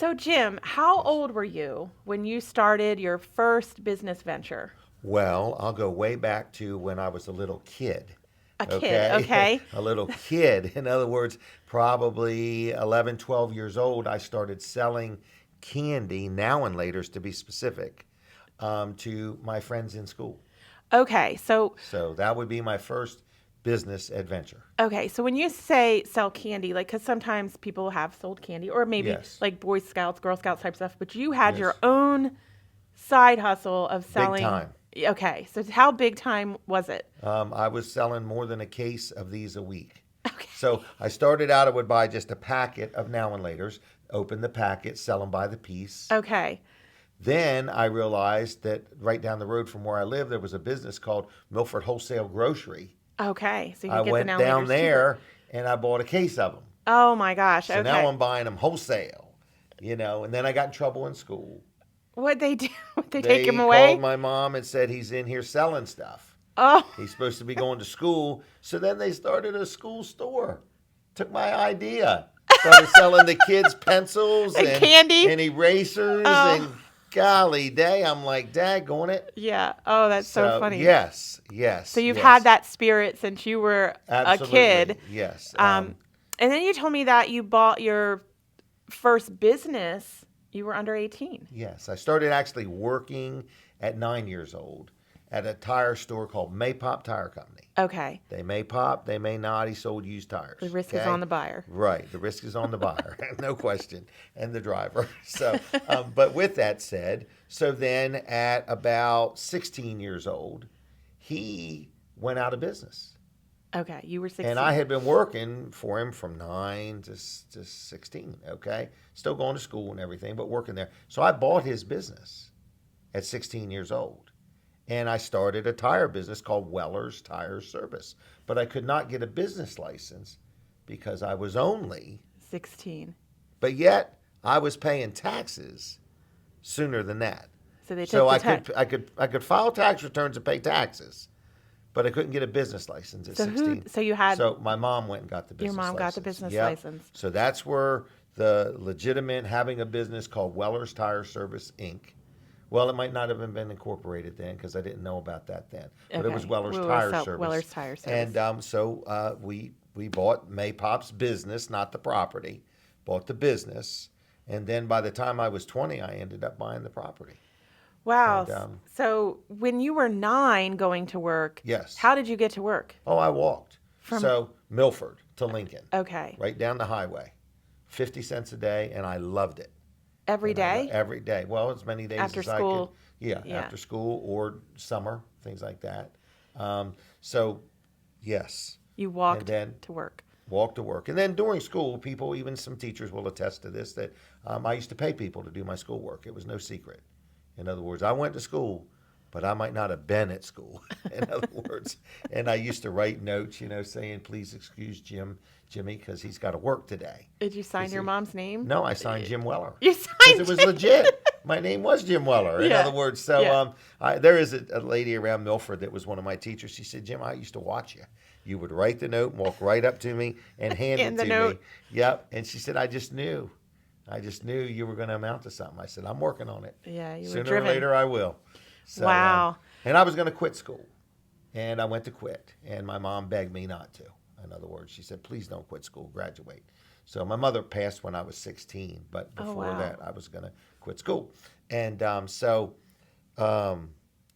So, Jim, how old were you when you started your first business venture? Well, I'll go way back to when I was a little kid. A kid, Okay. okay? A little kid. In other words, probably 11, 12 years old, I started selling candy, now and laters to be specific, to my friends in school. Okay, so So that would be my first business adventure. okay, so when you say sell candy, like, because sometimes people have sold candy, or maybe Yes. like Boy Scouts, Girl Scouts type stuff, but you had your Yes. own side hustle of Big selling. time. Okay, so how big time was it? I was selling more than a case of these a week. Okay, So I started out, I would buy just a packet of now and laters, open the packet, sell them by the piece. okay, Then I realized that right down the road from where I live, there was a business called Milford Wholesale Grocery. okay. So you I could get the went now and down laters cheaper. there and I bought a case of them. Oh my gosh. So now Okay. I'm buying them wholesale, and then I got in trouble in school. What'd they do? Would they take him They called away? my mom and said he's in here selling stuff. Oh, He's supposed to be going to school. So then they started a school store. Took my idea. Started selling the kids pencils and candy. and erasers Oh. and golly day. I'm like, daggone it. Yeah. Oh, that's so funny. Yes, yes. So you've yes. had that spirit since you were Absolutely. a kid. Yes. And then you told me that you bought your first business. You were under 18. Yes. I started actually working at 9 years old at a tire store called Maypop Tire Company. Okay. They may pop, they may not. He sold used tires. The risk is okay? on the buyer. Right. The risk is on the buyer, no question, and the driver. So, but with that said, so then at about 16 years old, he went out of business. Okay. You were 16. And I had been working for him from 9 to 16, okay? Still going to school and everything, but working there. So I bought his business at 16 years old. And I started a tire business called Weller's Tire Service. But I could not get a business license because I was only, 16. but yet I was paying taxes sooner than that. So they took So the I could file tax returns and pay taxes, but I couldn't get a business license at So 16. so you had So my mom went and got the business your mom license. got the business Yep. license. So that's where the legitimate having a business called Weller's Tire Service Inc. Well, it might not have been incorporated then because I didn't know about that then. But it was Okay. Weller's We were Tire so- Service. Weller's Tire Service. And we bought Maypop's business, not the property. Bought the business. And then by the time I was 20, I ended up buying the property. Wow. And, So when you were 9 going to work, Yes. how did you get to work? Oh, I walked. From- So Milford to Lincoln. Okay. Right down the highway. 50 cents a day, and I loved it. Every And I day? every day. Well, as many days After as school? I could. Yeah, Yeah. after school or summer, things like that. So, yes. You walked And then to work. walk to work. And then during school, people, even some teachers will attest to this, that I used to pay people to do my schoolwork. It was no secret. In other words, I went to school, but I might not have been at school, in other words. And I used to write notes, saying, please excuse Jimmy, because he's got to work today. Did you sign your see- mom's name? No, I signed Jim Weller. You Because signed it was it. legit. My name was Jim Weller. In Yeah. other words, so Yeah. there is a lady around Milford that was one of my teachers. She said, Jim, I used to watch you. You would write the note and walk right up to me and hand Hand it the to note. me. Yep. And she said, I just knew you were going to amount to something. I said, I'm working on it. Yeah, you were Sooner driven. or later, I will. So, Wow. and I was going to quit school. And I went to quit. And my mom begged me not to. In other words, she said, please don't quit school, graduate. So my mother passed when I was 16, but Oh, before wow. that, I was going to quit school. And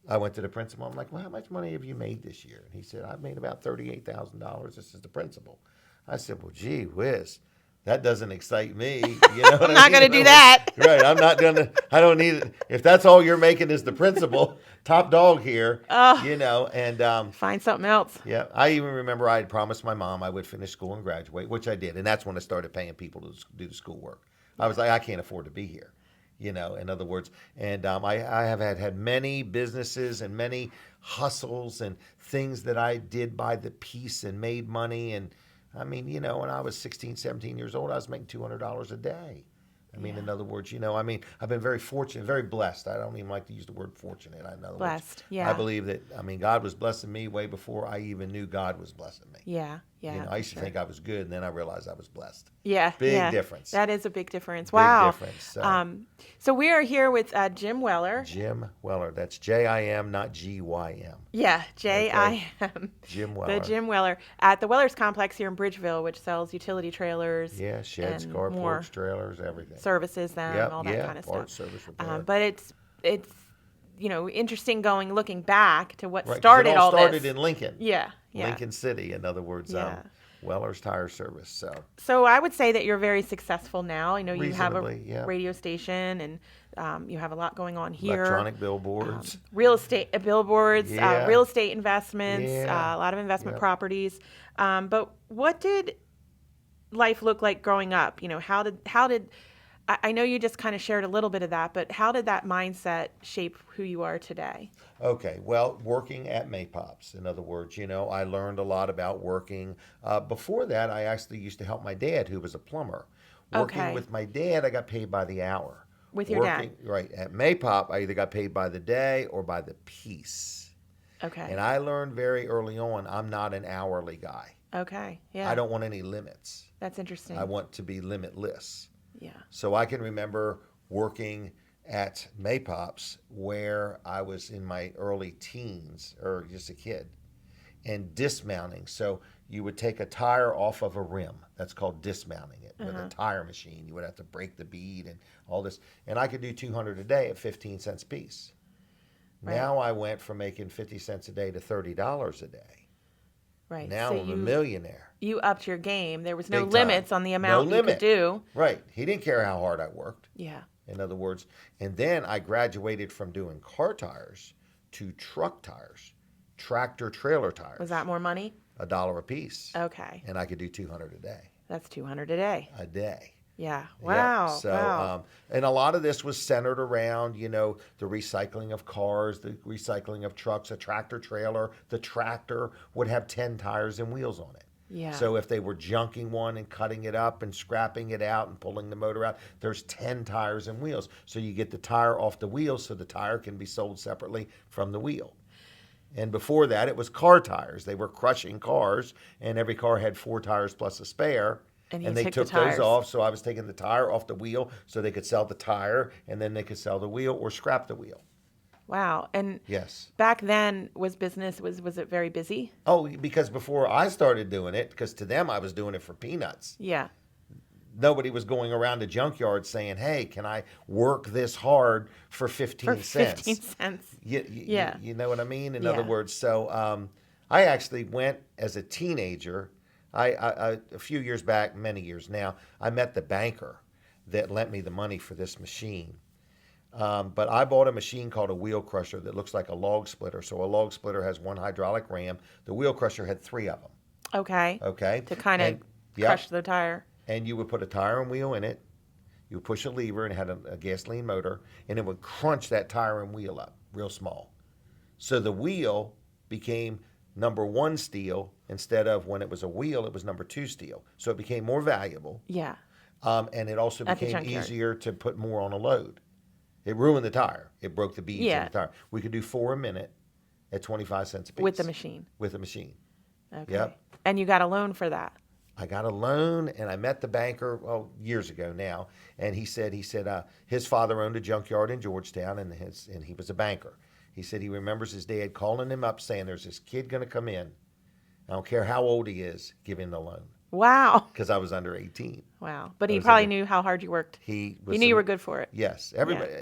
I went to the principal. I'm like, well, how much money have you made this year? And he said, I've made about $38,000. This is the principal. I said, well, gee whiz, that doesn't excite me. You know what I'm not mean? gonna do that. Right. I'm not going to, I don't need it. If that's all you're making is the principal, top dog here, Oh. and Find something else. yeah, I even remember I had promised my mom I would finish school and graduate, which I did. And that's when I started paying people to do the schoolwork. I was like, I can't afford to be here, in other words. And I have had many businesses and many hustles and things that I did by the piece and made money. And I mean, when I was 16, 17 years old, I was making $200 a day. I mean, in other words, I've been very fortunate, very blessed. I don't even like to use the word fortunate. In other Blessed, words, yeah. I believe that, God was blessing me way before I even knew God was blessing me. Yeah. Yeah. You know, I used to think I was good, and then I realized I was blessed. Yeah. Big yeah. difference. That is a big difference. Big Wow. difference. So, So we are here with Jim Weller. Jim Weller. That's Jim, not Gym. Yeah, Jim. Jim The Weller. Jim Weller at the Wellers Complex here in Bridgeville, which sells utility trailers. Yeah, sheds, and carports, more trailers, everything. services them, Yep, all that yeah, kind of parts, stuff. service, repair. But it's interesting looking back to what Right, 'cause started it all started this. in Lincoln. Yeah, yeah. Lincoln City, in other words, Yeah. Weller's Tire Service. So I would say that you're very successful now. I know you have a Reasonably, yeah. radio station and you have a lot going on here. Electronic billboards. Real estate billboards, Yeah. real estate investments, Yeah. a lot of investment Yep. properties. But what did life look like growing up? How did I know you just kind of shared a little bit of that, but how did that mindset shape who you are today? Okay, well, working at Maypops, in other words, I learned a lot about working. Before that, I actually used to help my dad, who was a plumber. Working Okay. with my dad, I got paid by the hour. With your dad? Right, at Maypop, I either got paid by the day or by the piece. Okay. And I learned very early on, I'm not an hourly guy. Okay. Yeah. I don't want any limits. That's interesting. I want to be limitless. Yeah. So I can remember working at Maypops where I was in my early teens or just a kid and dismounting. So you would take a tire off of a rim. That's called dismounting it with a tire machine. You would have to break the bead and all this. And I could do 200 a day at 15 cents a piece. Right. Now I went from making 50 cents a day to $30 a day. Right. Now so I'm a millionaire. You upped your game. There was no Big time. limits on the amount No you could limit. do. Right. He didn't care how hard I worked. Yeah. In other words, and then I graduated from doing car tires to truck tires, tractor trailer tires. Was that more money? $1 a piece. Okay. And I could do 200 a day. That's 200 a day. A day. Yeah. Yeah. Wow. So, wow. and a lot of this was centered around, the recycling of cars, the recycling of trucks, a tractor trailer. The tractor would have 10 tires and wheels on it. Yeah. So if they were junking one and cutting it up and scrapping it out and pulling the motor out, there's 10 tires and wheels. So you get the tire off the wheel so the tire can be sold separately from the wheel. And before that, it was car tires. They were crushing cars, and every car had 4 tires plus a spare. And they took took the tires those off, so I was taking the tire off the wheel so they could sell the tire, and then they could sell the wheel or scrap the wheel. Wow. And Yes. back then, was it very busy? Oh, because before I started doing it, because to them I was doing it for peanuts. Yeah. Nobody was going around the junkyard saying, "Hey, can I work this hard for 15 For cents?" 15 cents. Yeah. You know what I mean? In Yeah. other words, so I actually went as a teenager. I a few years back, many years now, I met the banker that lent me the money for this machine. But I bought a machine called a wheel crusher that looks like a log splitter. So a log splitter has one hydraulic ram. The wheel crusher had 3 of them. Okay. Okay. To kind of And- yep. crush the tire. And you would put a tire and wheel in it. You would push a lever and it had a gasoline motor, and it would crunch that tire and wheel up real small. So the wheel became number 1 steel instead of when it was a wheel, it was number 2 steel. So it became more valuable, Yeah. and it also At the became junkyard. easier to put more on a load. It ruined the tire. It broke the beads Yeah. in the tire. We could do 4 a minute at 25 cents a piece. With the machine. With a machine. Okay. Yep. And you got a loan for that. I got a loan, and I met the banker years ago now, and he said his father owned a junkyard in Georgetown, and he was a banker. He said he remembers his dad calling him up saying, "There's this kid going to come in. I don't care how old he is, give him the loan," Wow. because I was under 18. Wow. But he was probably like knew how hard you worked. He You knew you were good for it. Yes, everybody,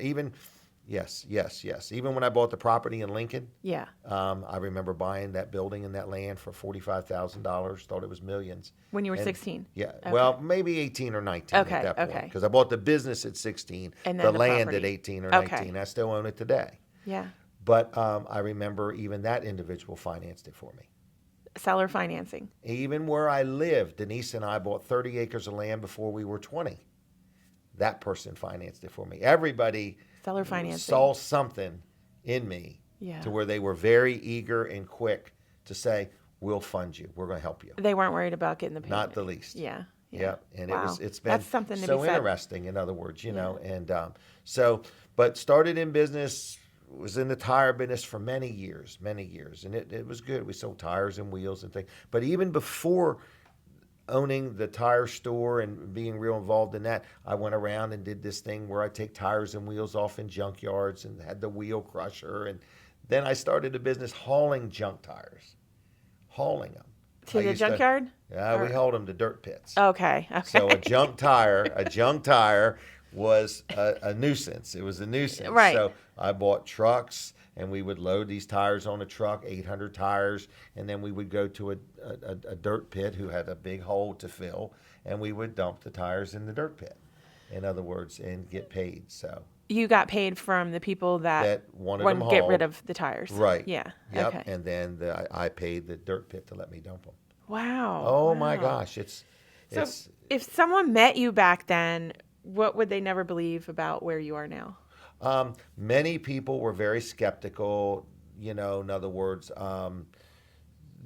yes. Even when I bought the property in Lincoln, Yeah. I remember buying that building and that land for $45,000. Thought it was millions. When you were And- 16. Yeah, Okay. well, maybe 18 or 19 Okay, at that point. okay. Because I bought the business at 16, And the then the land property. at 18 or Okay. 19. I still own it today. Yeah. But I remember even that individual financed it for me. Seller financing. Even where I lived, Denise and I bought 30 acres of land before we were 20. That person financed it for me. Everybody Seller financing. saw something in me Yeah. to where they were very eager and quick to say, "We'll fund you. We're going to help you." They weren't worried about getting the payment. Not the least. Yeah. Yeah. Yep. And Wow. it's been That's something to so be said. interesting, in other words, and but started in business was in the tire business for many years, and it was good. We sold tires and wheels and things. But even before owning the tire store and being real involved in that, I went around and did this thing where I take tires and wheels off in junkyards and had the wheel crusher. And then I started a business hauling junk tires, hauling them. To the junkyard? Yeah, we hauled them to dirt pits. Okay. So a junk tire was a nuisance. It was a nuisance. Right. So I bought trucks, and we would load these tires on a truck, 800 tires, and then we would go to a dirt pit who had a big hole to fill, and we would dump the tires in the dirt pit, in other words, and get paid. So You got paid from the people that wanted wouldn't them get hauled. rid of the tires. Right. Yeah. Yep. Okay. And then I paid the dirt pit to let me dump them. Wow. Oh, my Wow. gosh. So if someone met you back then, what would they never believe about where you are now? Many people were very skeptical, in other words,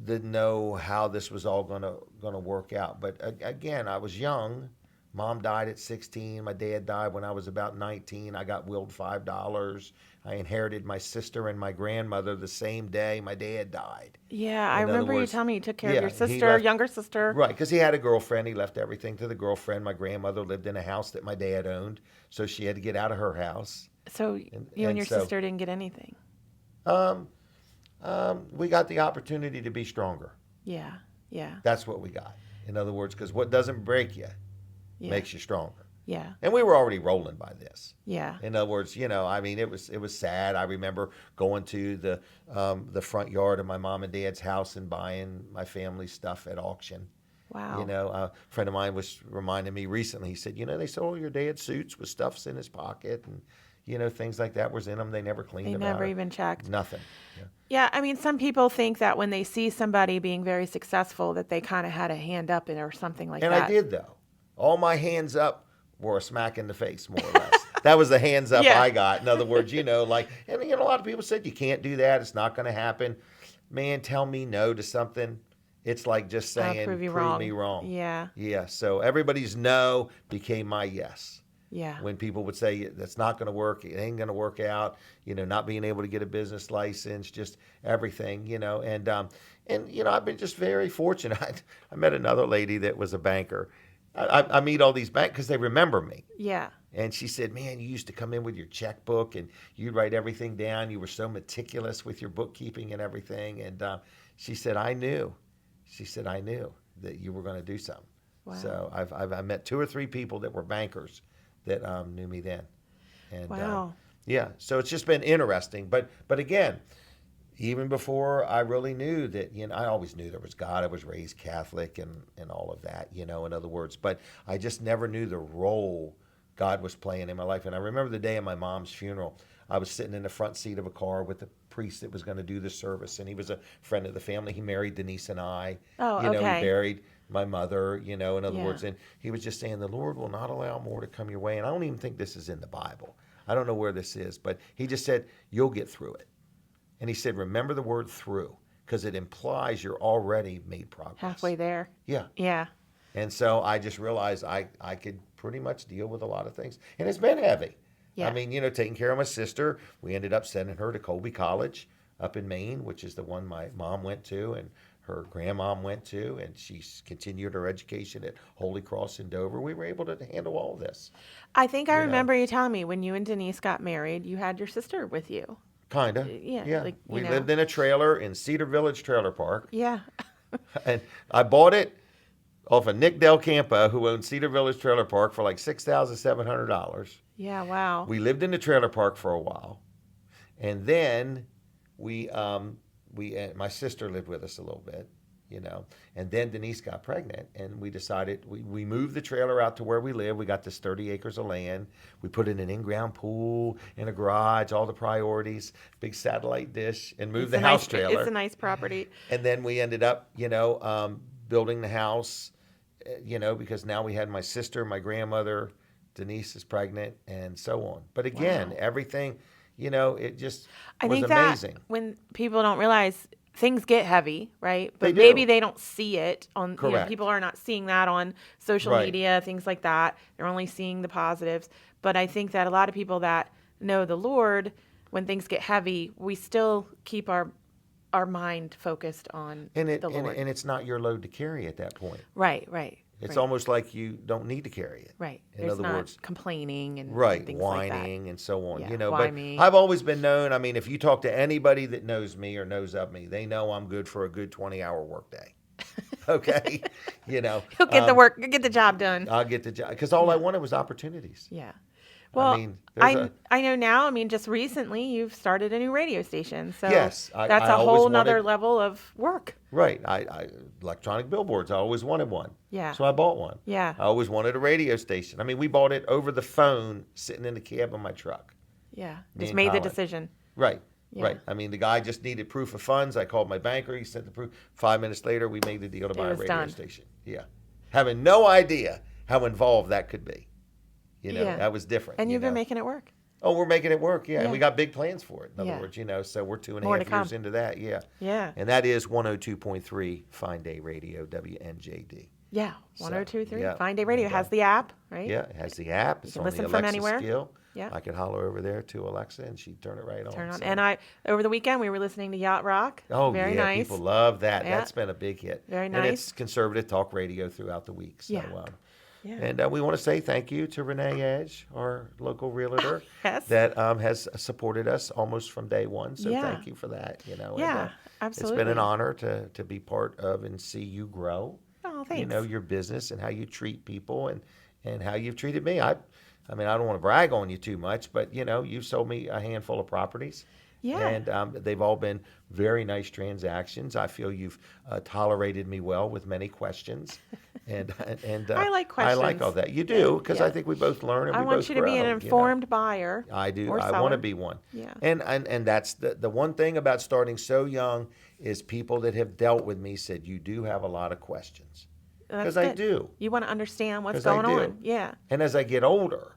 didn't know how this was all gonna work out. But again, I was young. Mom died at 16. My dad died when I was about 19. I got willed $5. I inherited my sister and my grandmother the same day my dad died. Yeah, I In other remember you words, telling me you took care of yeah, your he sister, left- younger sister. Right, because he had a girlfriend. He left everything to the girlfriend. My grandmother lived in a house that my dad owned, so she had to get out of her house. So you and your sister didn't get anything. We got the opportunity to be stronger. Yeah. Yeah. That's what we got. In other words, because what doesn't break you Yeah. makes you stronger. Yeah. And we were already rolling by this. Yeah. In other words, it was sad. I remember going to the front yard of my mom and dad's house and buying my family's stuff at auction. Wow. A friend of mine was reminding me recently. He said, they sold your dad's suits with stuffs in his pocket and things like that was in them. They never cleaned They them never out. even checked. Nothing. Yeah. Yeah, I mean, some people think that when they see somebody being very successful, that they kind of had a hand up in or something like And that. I did though. All my hands up were a smack in the face, more or less. That was the hands up Yeah. I got. In other words, and a lot of people said you can't do that. It's not going to happen. Man, tell me no to something. It's like just I'll saying, prove prove wrong. me wrong. Yeah. Yeah. So everybody's no became my yes. Yeah. When people would say that's not going to work, it ain't going to work out, not being able to get a business license, just everything, and I've been just very fortunate. I met another lady that was a banker. I meet all these bankers because they remember me. Yeah. And she said, man, you used to come in with your checkbook and you'd write everything down. You were so meticulous with your bookkeeping and everything. And she said, I knew that you were going to do something. Wow. So I've met 2 or 3 people that were bankers that knew me then. And, Wow. yeah, so it's just been interesting. But again, even before I really knew that, I always knew there was God. I was raised Catholic and all of that, in other words. But I just never knew the role God was playing in my life. And I remember the day of my mom's funeral, I was sitting in the front seat of a car with the priest that was going to do the service. And he was a friend of the family. He married Denise and I. Oh, He okay. buried my mother, in other Yeah. words. And he was just saying, the Lord will not allow more to come your way. And I don't even think this is in the Bible. I don't know where this is. But he just said, you'll get through it. And he said, remember the word through, because it implies you're already made progress. Halfway there. Yeah. Yeah. And so I just realized I could pretty much deal with a lot of things. And it's been heavy. Yeah. I mean, taking care of my sister, we ended up sending her to Colby College up in Maine, which is the one my mom went to and her grandmom went to, and she's continued her education at Holy Cross in Dover. We were able to handle all this. I think I You know. remember you telling me when you and Denise got married, you had your sister with you. Kind of. Yeah, like, we lived in a trailer in Cedar Village Trailer Park. Yeah. And I bought it off of Nick Del Campo, who owned Cedar Village Trailer Park, for like $6,700. Yeah. Wow. We lived in the trailer park for a while, and then my sister lived with us a little bit, and then Denise got pregnant, and we decided we moved the trailer out to where we live. We got this 30 acres of land. We put in an in-ground pool and a garage, all the priorities, big satellite dish, and moved the house trailer. It's a nice property. And then we ended up, building the house, because now we had my sister, my grandmother, Denise is pregnant, and so on. But again, Wow. everything, it just I was think amazing. that when people don't realize things get heavy, right? But They do. maybe they don't see it on, Correct. people are not seeing that on social Right. media, things like that. They're only seeing the positives. But I think that a lot of people that know the Lord when things get heavy, we still keep our mind focused on And the Lord. and it's not your load to carry at that point. Right. It's right, almost like you don't need to carry it. right. In There's other not words, complaining and right, things like that. whining and so on. Yeah, You know, why but me? I've always been known. I mean, if you talk to anybody that knows me or knows of me, they know I'm good for a good 20-hour workday. Okay, you know, He'll get the work, get the job done. I'll get the job because all I wanted was opportunities. Yeah. Well, mean, there's I know now. I mean, just recently you've started a new radio station, so Yes, that's I a always whole nother wanted- level of work. Right. I electronic billboards. I always wanted one. Yeah. So I bought one. Yeah. I always wanted a radio station. I mean, we bought it over the phone, sitting in the cab of my truck. Yeah, Me just and made the Colin. decision. Right. Yeah. Right. I mean, the guy just needed proof of funds. I called my banker. He sent the proof. 5 minutes later, we made the deal to buy a was radio done. station. Yeah. Having no idea how involved that could be. You know, Yeah. that was different. And you you've been know. making it work. Oh, we're making it work. Yeah. And Yeah. we got big plans for it. In other Yeah. words, you know, so we're 2.5 More to years come. into that. Yeah. Yeah. And that is 102.3 Fine Day Radio, WNJD. Yeah. 102.3 yeah. Fine Day Radio And, has the app, right? Yeah, it has the app. It's can on listen the from Alexa anywhere. skill. Yeah. I could holler over there to Alexa and she'd turn it right on. Turn on. So- And over the weekend we were listening to Yacht Rock. Oh, Very yeah, nice. people love that. Yeah. That's been a big hit. Very And nice. it's conservative talk radio throughout the week. So, Yeah. Yeah. And we want to say thank you to Renee Edge, our local realtor, Yes. that has supported us almost from day one. So Yeah. thank you for that. You know, Yeah, and, absolutely. It's been an honor to be part of and see you grow. Oh, thanks. You know, your business and how you treat people and how you've treated me. I mean, I don't want to brag on you too much, but you know, you've sold me a handful of properties. Yeah. And they've all been very nice transactions. I feel you've tolerated me well with many questions. And I like I like questions. all that. You do, because Yeah. I think we both learn and I we want both you to be grow, an you know. informed buyer. I do. or I want seller. to be one. Yeah. And that's the one thing about starting so young is people that have dealt with me said you do have a lot of questions. That's Because I good. do. You want to understand what's 'Cause I going do. on. Yeah. And as I get older,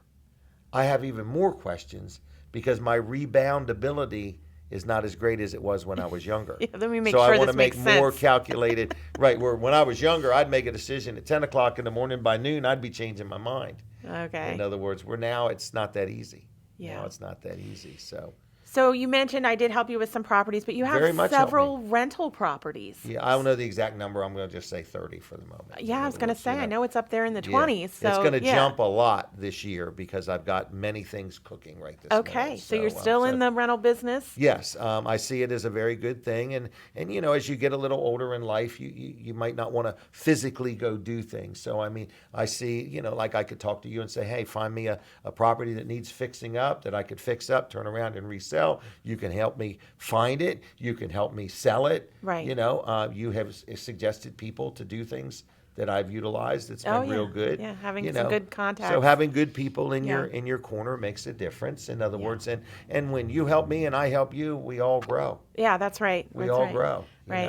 I have even more questions because my rebound ability is not as great as it was when I was younger. Yeah, let me make so sure I want this to make makes more sense. calculated. Right, where when I was younger, I'd make a decision at 10 o'clock in the morning. By noon, I'd be changing my mind. Okay. In other words, we're now, it's not that easy. Yeah. Now it's not that easy. So you mentioned I did help you with some properties, but you Very have much helped several rental properties. Yeah, I don't know the exact number. I'm going to just say 30 for the moment. Yeah, In I was other going to words, say, you I know it's up there in the Yeah. 20s. So it's going to yeah. jump a lot this year because I've got many things cooking right this Okay, minute. so you're still in the rental business? Yes, I see it as a very good thing, and you know, as you get a little older in life, you might not want to physically go do things. So I mean, I see, you know, like I could talk to you and say, hey, find me a property that needs fixing up that I could fix up, turn around and resell. You can help me find it. You can help me sell it. Right. You know, you have suggested people to do things that I've utilized. It's been Oh, yeah. real good. Yeah, having you some know. good contacts. So having good people in Yeah. your corner makes a difference. In other Yeah. words, and when you help me and I help you, we all grow. Yeah, that's right. We That's all right. grow. You Right.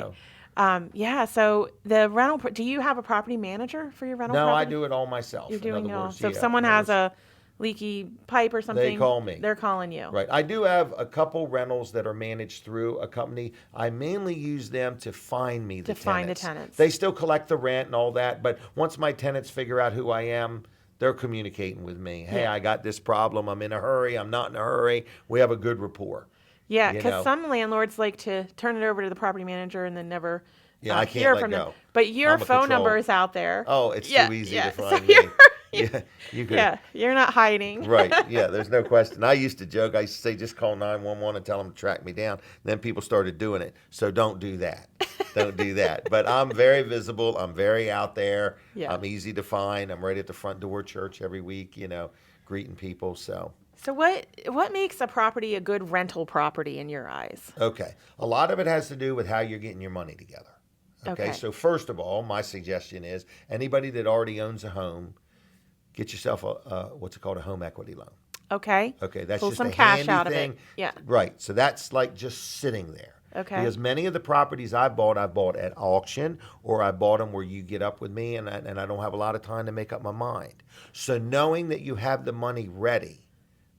know. Yeah, so the rental, do you have a property manager for your rental No, I property? do it all myself. You're in doing other it all. words, So if yeah, someone in other has words- a leaky pipe or something, call me. They're calling you. Right. I do have a couple rentals that are managed through a company. I mainly use them to find me the To find the tenants. tenants. They still collect the rent and all that, but once my tenants figure out who I am, they're communicating with me. Hey, Yeah. I got this problem. I'm in a hurry. I'm not in a hurry. We have a good rapport. Yeah, you because know. some landlords like to turn it over to the property manager and then never Yeah, I can't hear let from them. go. But your I'm a phone control. number is out there. Oh, it's Yeah, too easy yeah. to So find me. you're- Yeah, you could. Yeah, you're not hiding. Right. Yeah, there's no question. I used to joke. I used to say, just call 911 and tell them to track me down. Then people started doing it. So don't do that. Don't do that. But I'm very visible. I'm very out there. Yeah. I'm easy to find. I'm right at the front door church every week, you know, greeting people. So, So what makes a property a good rental property in your eyes? okay. A lot of it has to do with how you're getting your money together. Okay. So first of all, my suggestion is anybody that already owns a home, get yourself a what's it called, a home equity loan. Okay. Okay, that's Pull just some a cash handy out of it. thing. Yeah. Right. So that's like just sitting there. Okay. Because many of the properties I bought at auction, or I bought them where you get up with me, and I don't have a lot of time to make up my mind. So knowing that you have the money ready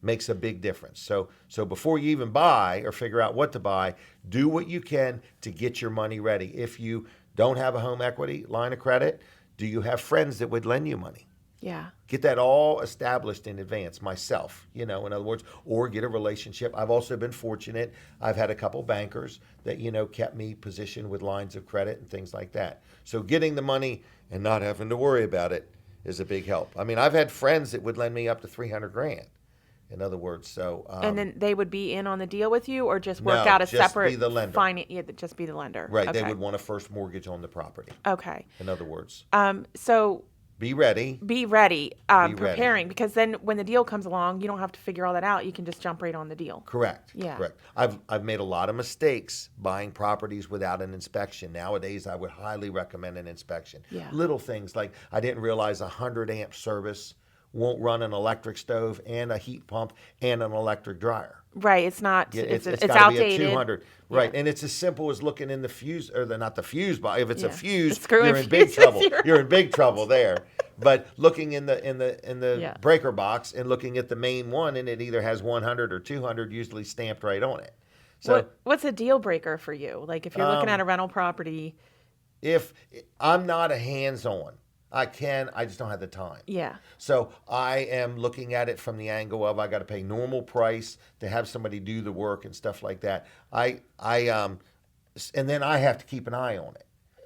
makes a big difference. So before you even buy or figure out what to buy, do what you can to get your money ready. If you don't have a home equity line of credit, do you have friends that would lend you money? Yeah. Get that all established in advance myself, in other words, or get a relationship. I've also been fortunate. I've had a couple bankers that, kept me positioned with lines of credit and things like that. So getting the money and not having to worry about it is a big help. I mean, I've had friends that would lend me up to 300 grand. In other words, so And then they would be in on the deal with you, or just work no, out a just separate be the lender. Yeah, just be the lender. Right, Okay. they would want a first mortgage on the property. Okay. In other words, So be ready. be ready, ready. preparing, because then when the deal comes along, you don't have to figure all that out. You can just jump right on the deal. Correct. Yeah. Correct. I've made a lot of mistakes buying properties without an inspection. Nowadays, I would highly recommend an inspection. Yeah. Little things like I didn't realize a 100 amp service won't run an electric stove and a heat pump and an electric dryer. Right. It's not. Yeah, it's gotta outdated. be a 200. Right. Yeah. And it's as simple as looking in the fuse, or not the fuse box. If it's a Yeah. fuse, The screw you're and in big fuses, trouble. you're You're in big trouble there. But looking in the Yeah. breaker box and looking at the main one, and it either has 100 or 200 usually stamped right on it. So What's a deal breaker for you? Like if you're looking at a rental property. if I'm not a hands-on, I just don't have the time. Yeah. So I am looking at it from the angle of I got to pay normal price to have somebody do the work and stuff like that. And then I have to keep an eye on it.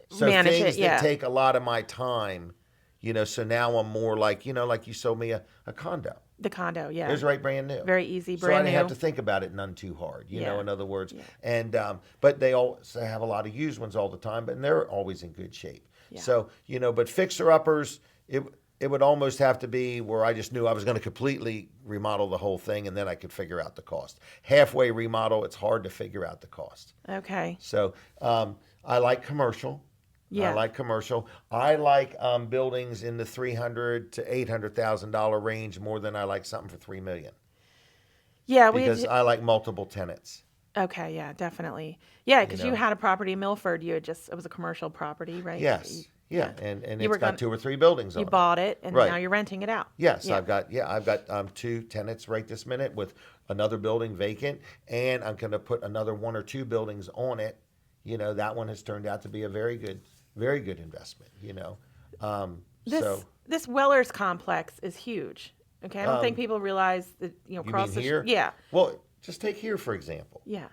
So Manage things it, yeah. that take a lot of my time, so now I'm more like, like you sold me a condo. The condo. Yeah. It was right brand new. Very easy, So I brand didn't new. have to think about it none too hard, Yeah. in other words. Yeah. And but they also have a lot of used ones all the time, but they're always in good shape. Yeah. So, but fixer-uppers, it would almost have to be where I just knew I was going to completely remodel the whole thing, and then I could figure out the cost. Halfway remodel, it's hard to figure out the cost. Okay. So I like commercial. Yeah. I like commercial. I like buildings in the $300,000 to $800,000 range more than I like something for $3 million. Yeah. Because I like multiple tenants. Okay. Yeah. Definitely. Yeah. Because you know. had a property in Milford. It was a commercial property, right? Yes. Yeah. And You were it's got gonna- 2 or 3 buildings on You it. bought it, and Right. now you're renting it out. Yes, Yeah. I've got 2 tenants right this minute with another building vacant, and I'm going to put another 1 or 2 buildings on it. That one has turned out to be a very good investment. This Wellers complex is huge. Okay, I don't think people realize that You across mean the here? yeah, Well, just take here for example. yeah.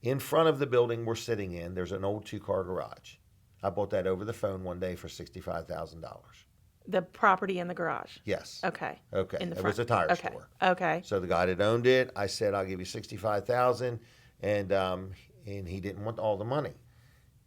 In front of the building we're sitting in, there's an old 2-car garage. I bought that over the phone one day for $65,000. The property in the garage. Yes. Okay. Okay. In the It front. was a tire okay. store. Okay. So the guy that owned it, I said, I'll give you $65,000, and he didn't want all the money.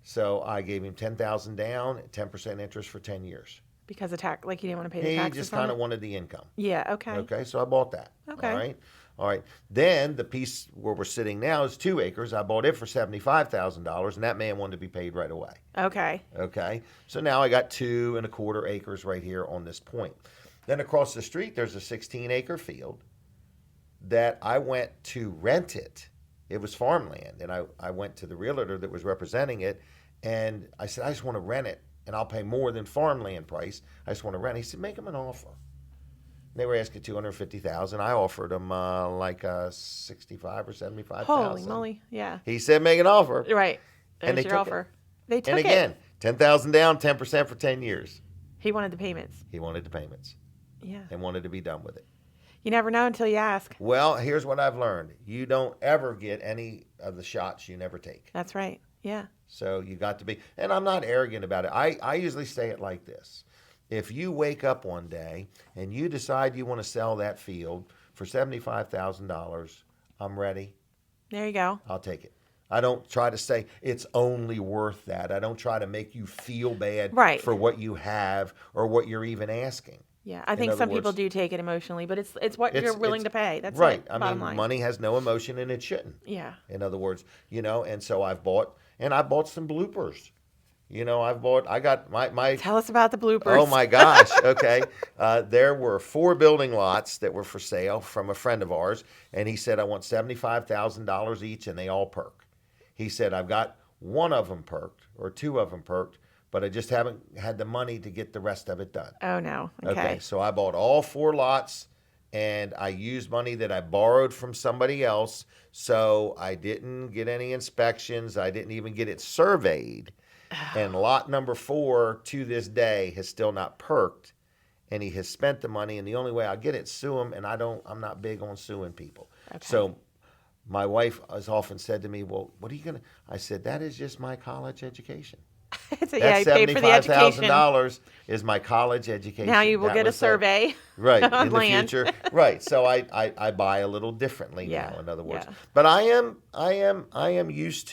So I gave him $10,000 down, 10% interest for 10 years. Because of tax, like you didn't want to pay the He taxes. just on kind of it? wanted the income. Yeah. Okay. Okay, so I bought that. Okay. All right. Then the piece where we're sitting now is 2 acres. I bought it for $75,000, and that man wanted to be paid right away. Okay. Okay, so now I got 2 1/4 acres right here on this point. Then across the street, there's a 16-acre field that I went to rent it. It was farmland, and I went to the realtor that was representing it, and I said, I just want to rent it, and I'll pay more than farmland price. I just want to rent it. He said, make him an offer. They were asking $250,000. I offered them like $65,000 or $75,000. Holy moly! Yeah. He said, make an offer. Right. And There's they your took it. offer. They took And it. again, $10,000 down, 10% for 10 years. He wanted the payments. He wanted the payments Yeah. and wanted to be done with it. You never know until you ask. Well, here's what I've learned. You don't ever get any of the shots you never take. That's right. Yeah. So you got to be, and I'm not arrogant about it. I usually say it like this. If you wake up one day and you decide you want to sell that field for $75,000, I'm ready. There you go. I'll take it. I don't try to say it's only worth that. I don't try to make you feel bad Right. for what you have or what you're even asking. Yeah, I think other some people words, do take it emotionally, but it's what you're willing to pay. That's right. it, I bottom mean, line. money has no emotion and it shouldn't. Yeah. In other words, and so I bought some bloopers. I got my Tell us about the bloopers. oh my gosh. Okay. There were 4 building lots that were for sale from a friend of ours. And he said, I want $75,000 each and they all perk. He said, I've got 1 of them perked or 2 of them perked, but I just haven't had the money to get the rest of it done. Oh no. Okay. So I bought all 4 lots and I used money that I borrowed from somebody else. So I didn't get any inspections. I didn't even get it surveyed. And lot number 4 to this day has still not perked. and he has spent the money, and the only way I'll get it, sue him, and I'm not big on suing people. Okay. So my wife has often said to me, well, what are you going to, I said, that is just my college education. So, yeah, That you paid for the education. $75,000 is my college education. Now you will That get a was survey right on in the land. future. Right. So I buy a little differently Yeah, now, in other words. yeah. But I am used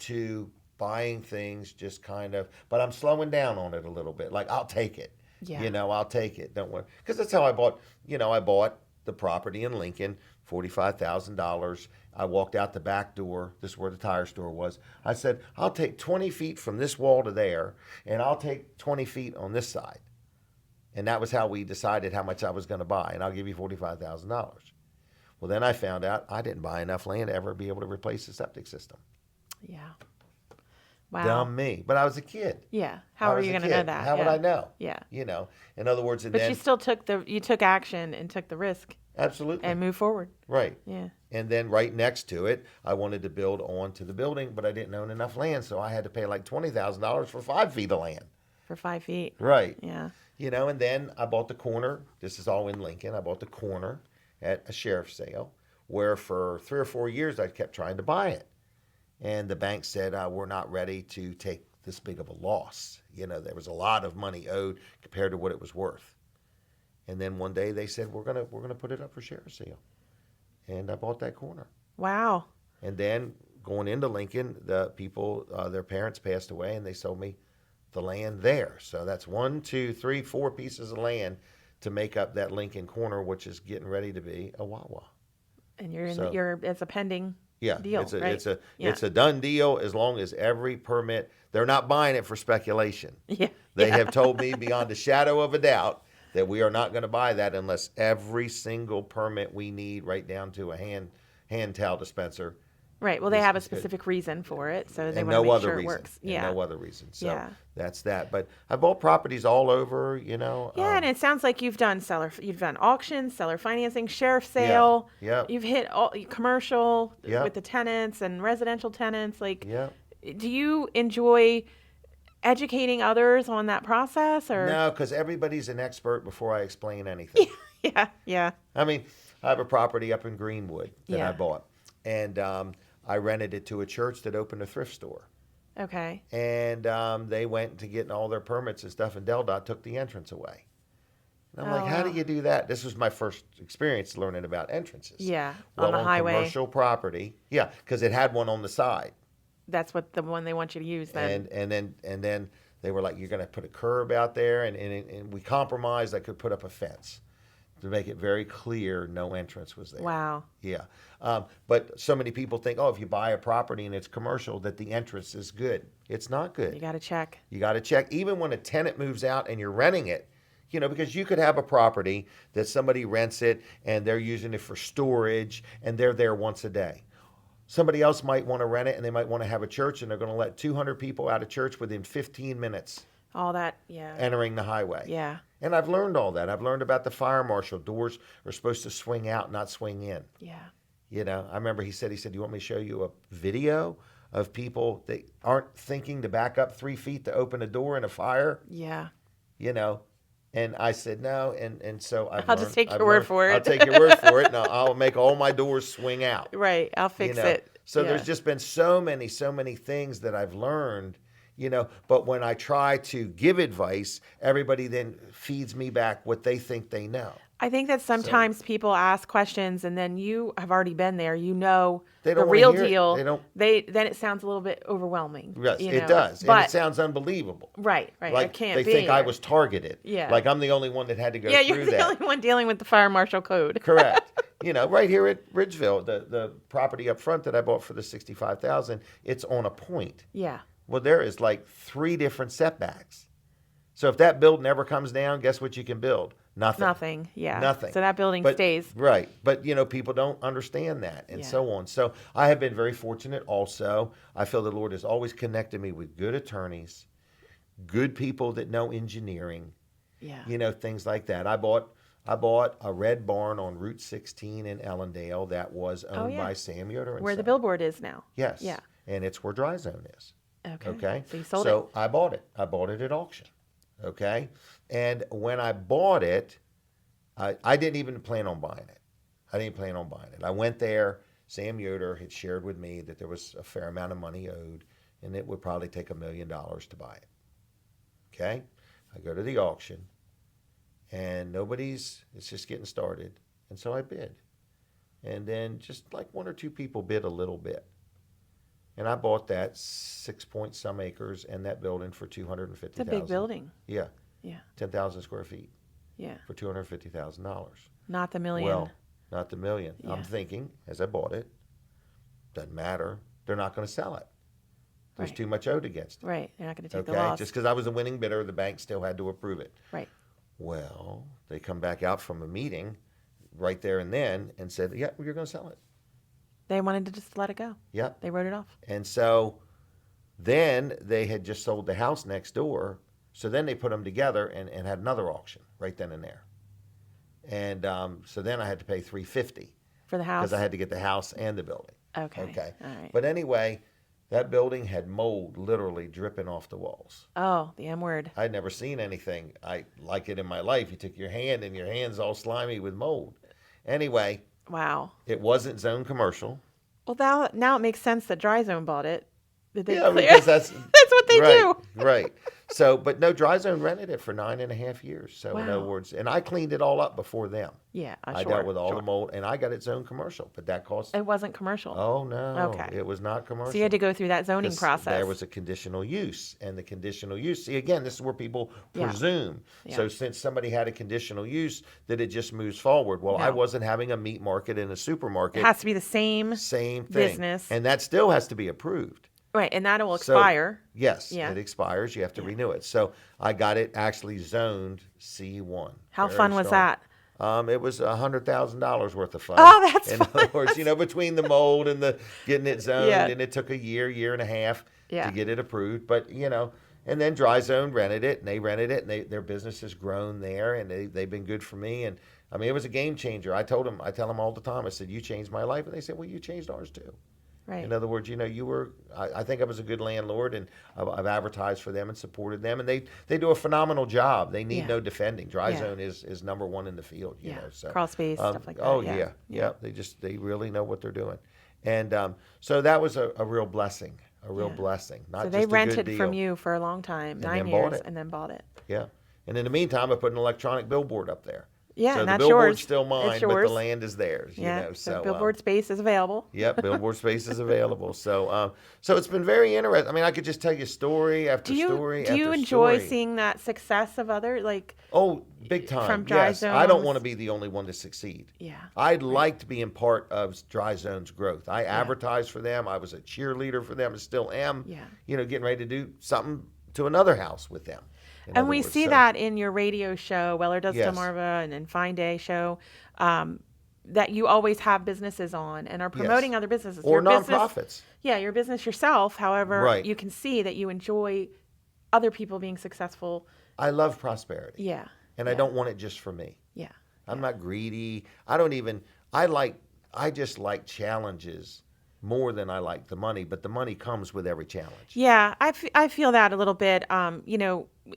to buying things just kind of, but I'm slowing down on it a little bit. Like, I'll take it. Yeah. You know, I'll take it. Don't worry. Because that's how I bought, I bought the property in Lincoln, $45,000. I walked out the back door. This is where the tire store was. I said, I'll take 20 feet from this wall to there, and I'll take 20 feet on this side. And that was how we decided how much I was going to buy, and I'll give you $45,000. Well, then I found out I didn't buy enough land to ever be able to replace the septic system. Yeah. Wow. Dumb me. But I was a kid. Yeah. How are you going to know that? How would I know? Yeah. In other words, and But then, you still took action and took the risk absolutely. and moved forward. Right. Yeah. And then right next to it, I wanted to build onto the building, but I didn't own enough land, so I had to pay like $20,000 for 5 feet of land. For 5 feet. Right. Yeah. And then I bought the corner. This is all in Lincoln. I bought the corner at a sheriff's sale, where for 3 or 4 years I kept trying to buy it. And the bank said, we're not ready to take this big of a loss. There was a lot of money owed compared to what it was worth. And then one day they said, we're gonna put it up for sheriff's sale. And I bought that corner. Wow. And then going into Lincoln, the people, their parents passed away, and they sold me the land there. So that's 1, 2, 3, 4 pieces of land to make up that Lincoln corner, which is getting ready to be a Wawa. And you're So- it's a pending Yeah, deal, it's a right? it's a done deal as long as every permit. They're not buying it for speculation. Yeah. They have told me beyond a shadow of a doubt that we are not going to buy that unless every single permit we need, right down to a hand towel dispenser. Right. Well, they have a It's good. specific reason for it, so they And want to no make other sure it reason. works. And Yeah. no other reason. So Yeah. that's that. But I bought properties all over, Yeah, and it sounds like you've done auctions, seller financing, sheriff sale. Yeah. You've hit all commercial Yeah. with the tenants and residential tenants. Like, Yeah. do you enjoy educating others on that process, or? No, because everybody's an expert before I explain anything. Yeah. Yeah. I mean, I have a property up in Greenwood that Yeah. I bought. And I rented it to a church that opened a thrift store. Okay. And they went to getting all their permits and stuff, and DelDOT took the entrance away. And I'm Oh, like, how wow. do you do that? This was my first experience learning about entrances. Yeah, Well, on the highway. commercial property, yeah, because it had one on the side. That's what the one they want you to use then. And then they were like, you're going to put a curb out there, and we compromised. I could put up a fence to make it very clear no entrance was there. Wow. Yeah. But so many people think, if you buy a property and it's commercial, that the entrance is good. It's not good. You got to check. You got to check. Even when a tenant moves out and you're renting it, because you could have a property that somebody rents it and they're using it for storage and they're there once a day. Somebody else might want to rent it and they might want to have a church, and they're going to let 200 people out of church within 15 minutes All that. Yeah. entering the highway. Yeah. And I've learned all that. I've learned about the fire marshal. Doors are supposed to swing out, not swing in. Yeah. I remember he said, you want me to show you a video of people that aren't thinking to back up 3 feet to open a door in a fire? Yeah. And I said, no. And so I'll just take your word for it. I'll take your word for it. And I'll make all my doors swing out. Right. I'll fix it. So Yeah. there's just been so many things that I've learned, but when I try to give advice, everybody then feeds me back what they think they know. I think that sometimes people ask questions and then you have already been there. They the don't wanna real hear it. deal. They don't- Then it sounds a little bit overwhelming. Yes, you it know? does. And But it sounds unbelievable. right. Like I can't they be. think I was targeted. Yeah. Like I'm the only one that had to go Yeah, through you're the that. only one dealing with the fire marshal code. Correct. Right here at Ridgeville, the property up front that I bought for the $65,000, it's on a point. Yeah. Well, there is like 3 different setbacks. So if that building ever comes down, guess what you can build? Nothing. Yeah. Nothing. So that building But- stays. Right. But, people don't understand that and Yeah. so on. So I have been very fortunate also. I feel the Lord has always connected me with good attorneys, good people that know engineering, Yeah. things like that. I bought a red barn on Route 16 in Ellendale that was owned yeah. by Sam Yoder and Where the Son. billboard is now. Yes. Yeah. And it's where Dry Zone is. Okay. Okay. So you sold So I bought it. I bought it at auction. Okay. And when I bought it, I didn't even plan on buying it. I didn't plan on buying it. I went there. Sam Yoder had shared with me that there was a fair amount of money owed, and it would probably take $1 million to buy it. Okay. I go to the auction, and it's just getting started. And so I bid. And then just like one or two people bid a little bit. And I bought that 6 point some acres and that building for $250,000. It's a big building. Yeah. Yeah. 10,000 square feet Yeah. for $250,000. Not the million. Well, not the million. Yeah. I'm thinking, as I bought it, doesn't matter. They're not going to sell it. There's Right. too much owed against it. Right. They're not going to take the Okay, loss. just because I was a winning bidder, the bank still had to approve it. Right. Well, they come back out from a meeting right there and then and said, yeah, you're going to sell it. They wanted to just let it go. Yep. They wrote it off. And so then they had just sold the house next door. So then they put them together and had another auction right then and there. And so then I had to pay $350 For the house. because I had to get the house and the building. Okay. Okay. All right. But anyway, that building had mold literally dripping off the walls. Oh, the M word. I'd never seen anything like it in my life. You took your hand and your hand's all slimy with mold. Anyway, Wow. it wasn't zone commercial. Well, now it makes sense that Dry Zone bought it. Did they Yeah, clear? because that's what they right, do. Right. So, but no, Dry Zone rented it for 9.5 years. So in Wow. other words, and I cleaned it all up before them. Yeah, I sure, dealt with all sure. the mold, and I got its own commercial, but that cost. It wasn't commercial. Oh no, Okay. it was not commercial. So you had to go through that zoning 'Cause process. There was a conditional use, and the conditional use. See, again, this is where people Yeah. presume. Yeah. So since somebody had a conditional use, that it just moves forward. Well, I No. wasn't having a meat market in a It supermarket. has to be the same. Same thing. business. And that still has to be approved. Right, and that will So- expire. Yes, Yeah. it expires. You have to renew it. So I got it actually zoned C1. How Very fun was strong. that? It was $100,000 worth of fun. Oh, that's In fun. other words, between the mold and the getting it zoned, Yeah. and it took a year and a half Yeah. to get it approved. But and then Dry Zone rented it, and they rented it, and their business has grown there, and they've been good for me. And I mean, it was a game changer. I tell them all the time. I said, "You changed my life," and they said, "Well, you changed ours too." Right. In other words, you were. I think I was a good landlord, and I've advertised for them and supported them, and they do a phenomenal job. They need Yeah. no defending. Dry Yeah. Zone is number one in the field. Yeah. So Crawl space, stuff like that. Oh Yeah. yeah, Yeah. They really know what they're doing, and so that was a real blessing. A real Yeah. blessing. Not So just they a good rented deal. from you for a long time, 9 then bought years, it. and then bought it. Yeah, and in the meantime, I put an electronic billboard up there. Yeah, so and the that's billboard's yours. still mine, It's but yours. the land is theirs. Yeah, So billboard space is available. Yep, billboard space is available. So, so it's been very interesting. I mean, I could just tell you story after story. Do you after enjoy story. seeing that success of other Oh, big time. from Dry Yes, I don't Zones? want to be the only one to succeed. Yeah. I liked being part of Dry Zone's growth. I advertised for them. I was a cheerleader for them and still am. Yeah. Getting ready to do something to another house with them. in And other we words. see So- that in your radio show, Weller Does Yes. Delmarva, and then Fine Day show, that you always have businesses on and are promoting other businesses. Or Your business- nonprofits. Yeah, your business yourself. However, Right. you can see that you enjoy other people being successful. I love prosperity. Yeah. And I don't want it just for me. Yeah. I'm not greedy. I just like challenges more than I like the money, but the money comes with every challenge. Yeah, I feel that a little bit.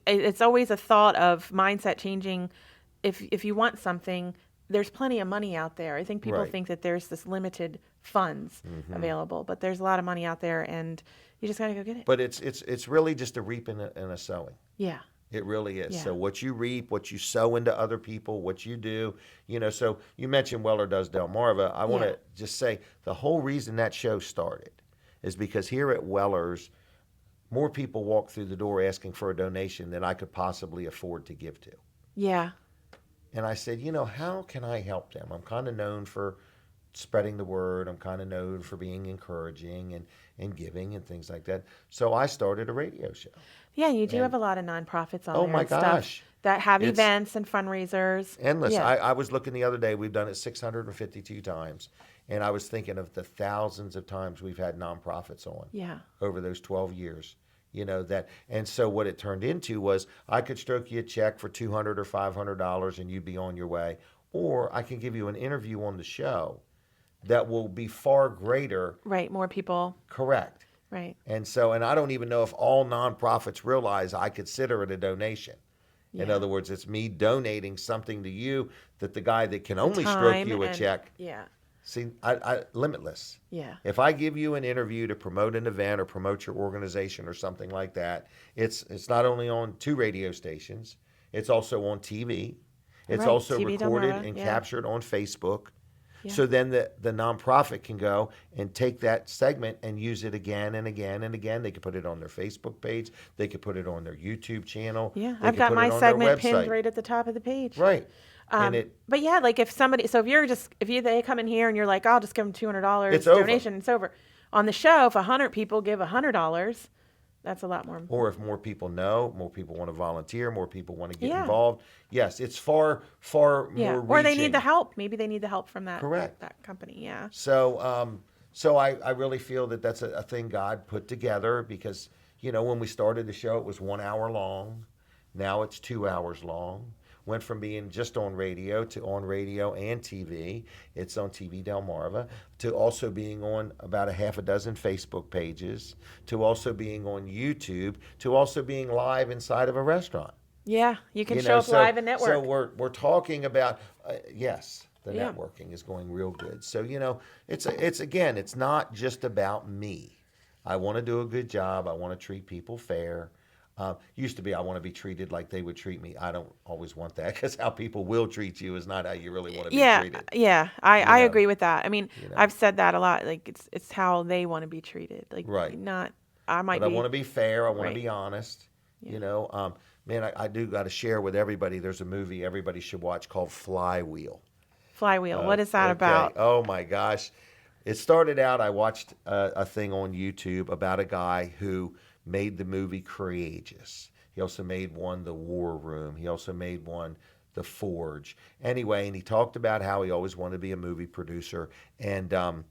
It's always a thought of mindset changing. If you want something, there's plenty of money out there. I think people Right. think that there's this limited funds available, but there's a lot of money out there, and you just gotta go get it. But it's really just a reaping and a sowing. Yeah. It really is. Yeah. So what you reap, what you sow into other people, what you do, so you mentioned Weller Does Delmarva. I want to Yeah. just say the whole reason that show started is because here at Weller's, more people walk through the door asking for a donation than I could possibly afford to give to. Yeah. And I said, how can I help them? I'm kind of known for spreading the word. I'm kind of known for being encouraging and giving and things like that. So I started a radio show. Yeah, you do have a lot of nonprofits on Oh there my and stuff gosh. that have It's events and fundraisers. Endless. Yeah. I was looking the other day. We've done it 652 times. And I was thinking of the thousands of times we've had nonprofits on Yeah. over those 12 years. And so what it turned into was I could stroke you a check for $200 or $500 and you'd be on your way. Or I can give you an interview on the show that will be far greater. Right. More people. Correct. Right. And so, and I don't even know if all nonprofits realize I consider it a donation. In Yeah. other words, it's me donating something to you that the guy that can The only stroke time you a and check. yeah. See, I limitless. Yeah. If I give you an interview to promote an event or promote your organization or something like that, it's not only on 2 radio stations, it's also on TV. It's Right. also TV recorded Delmarva. and Yeah. captured on Facebook. Yeah. So then the nonprofit can go and take that segment and use it again and again and again. They could put it on their Facebook page. They could put it on their YouTube channel. Yeah. They I've could got put my it on their segment pinned website. right at the top of the page. Right. And it But yeah, like if somebody, so if they come in here and you're like, I'll just give them $200 It's over. donation, it's over. On the show, if 100 people give $100, that's a lot more. or if more people know, more people want to volunteer, more people want to get Yeah. involved. Yes, it's far more Or they need reaching. the help. Maybe they need the help from Correct. that company. Yeah. So, so I really feel that that's a thing God put together because, when we started the show, it was 1 hour long. Now it's 2 hours long. Went from being just on radio to on radio and TV. It's on TV Delmarva, to also being on about a half a dozen Facebook pages, to also being on YouTube, to also being live inside of a restaurant. Yeah. You can show up live and network. So we're talking about yes, the Yeah. networking is going real good. So it's not just about me. I want to do a good job. I want to treat people fair. Used to be I want to be treated like they would treat me. I don't always want that because how people will treat you is not how you really want to be treated. Yeah. I know. agree with that. I mean, You know. I've said that a lot. Like it's how they want to be treated. Like Right. not, I might But I be. want to be fair. I want Right. to be honest. Yeah. Man, I do got to share with everybody. There's a movie everybody should watch called Flywheel. Flywheel. What is that Okay. about? Oh my gosh. It started out, I watched a thing on YouTube about a guy who made the movie Courageous. He also made one, The War Room. He also made one, The Forge. Anyway, and he talked about how he always wanted to be a movie producer. And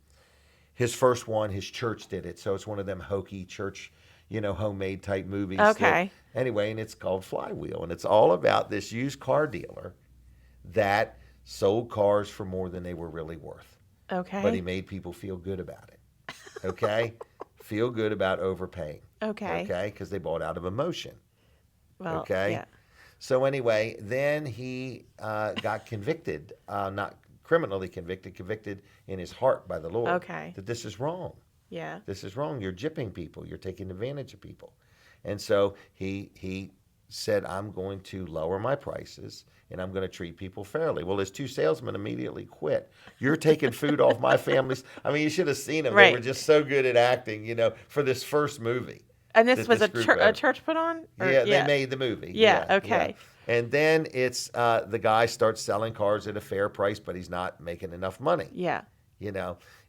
his first one, his church did it. So it's one of them hokey church, homemade type movies. Okay. Anyway, and it's called Flywheel. And it's all about this used car dealer that sold cars for more than they were really worth. Okay. But he made people feel good about it. Okay? Feel good about overpaying. Okay. Okay? Because they bought out of emotion. Well, Okay? Yeah. So anyway, then he got convicted, not criminally convicted in his heart by the Lord. Okay. That this is wrong. Yeah. This is wrong. You're gypping people. You're taking advantage of people. And so he said, I'm going to lower my prices and I'm going to treat people fairly. Well, his 2 salesmen immediately quit. You're taking food off my family's. I mean, you should have seen them. Right. They were just so good at acting, for this first movie. And this that was this a, group a had. church put on? Or- Yeah, they made the movie. Yeah, okay. And then it's the guy starts selling cars at a fair price, but he's not making enough money. Yeah.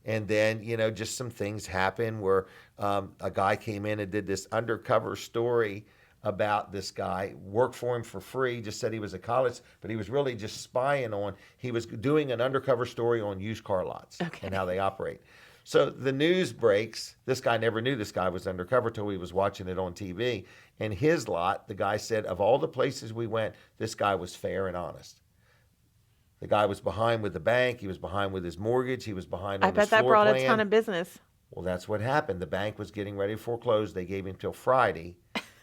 And then, just some things happen where a guy came in and did this undercover story about this guy, worked for him for free, just said he was a college, but he was really just spying on, he was doing an undercover story on used car lots and how they operate. So the news breaks. This guy never knew this guy was undercover till he was watching it on TV. And his lot, the guy said, of all the places we went, this guy was fair and honest. The guy was behind with the bank. He was behind with his mortgage. He was behind on I bet his that floor brought plan. a ton of business. Well, that's what happened. The bank was getting ready to foreclose. They gave him till Friday.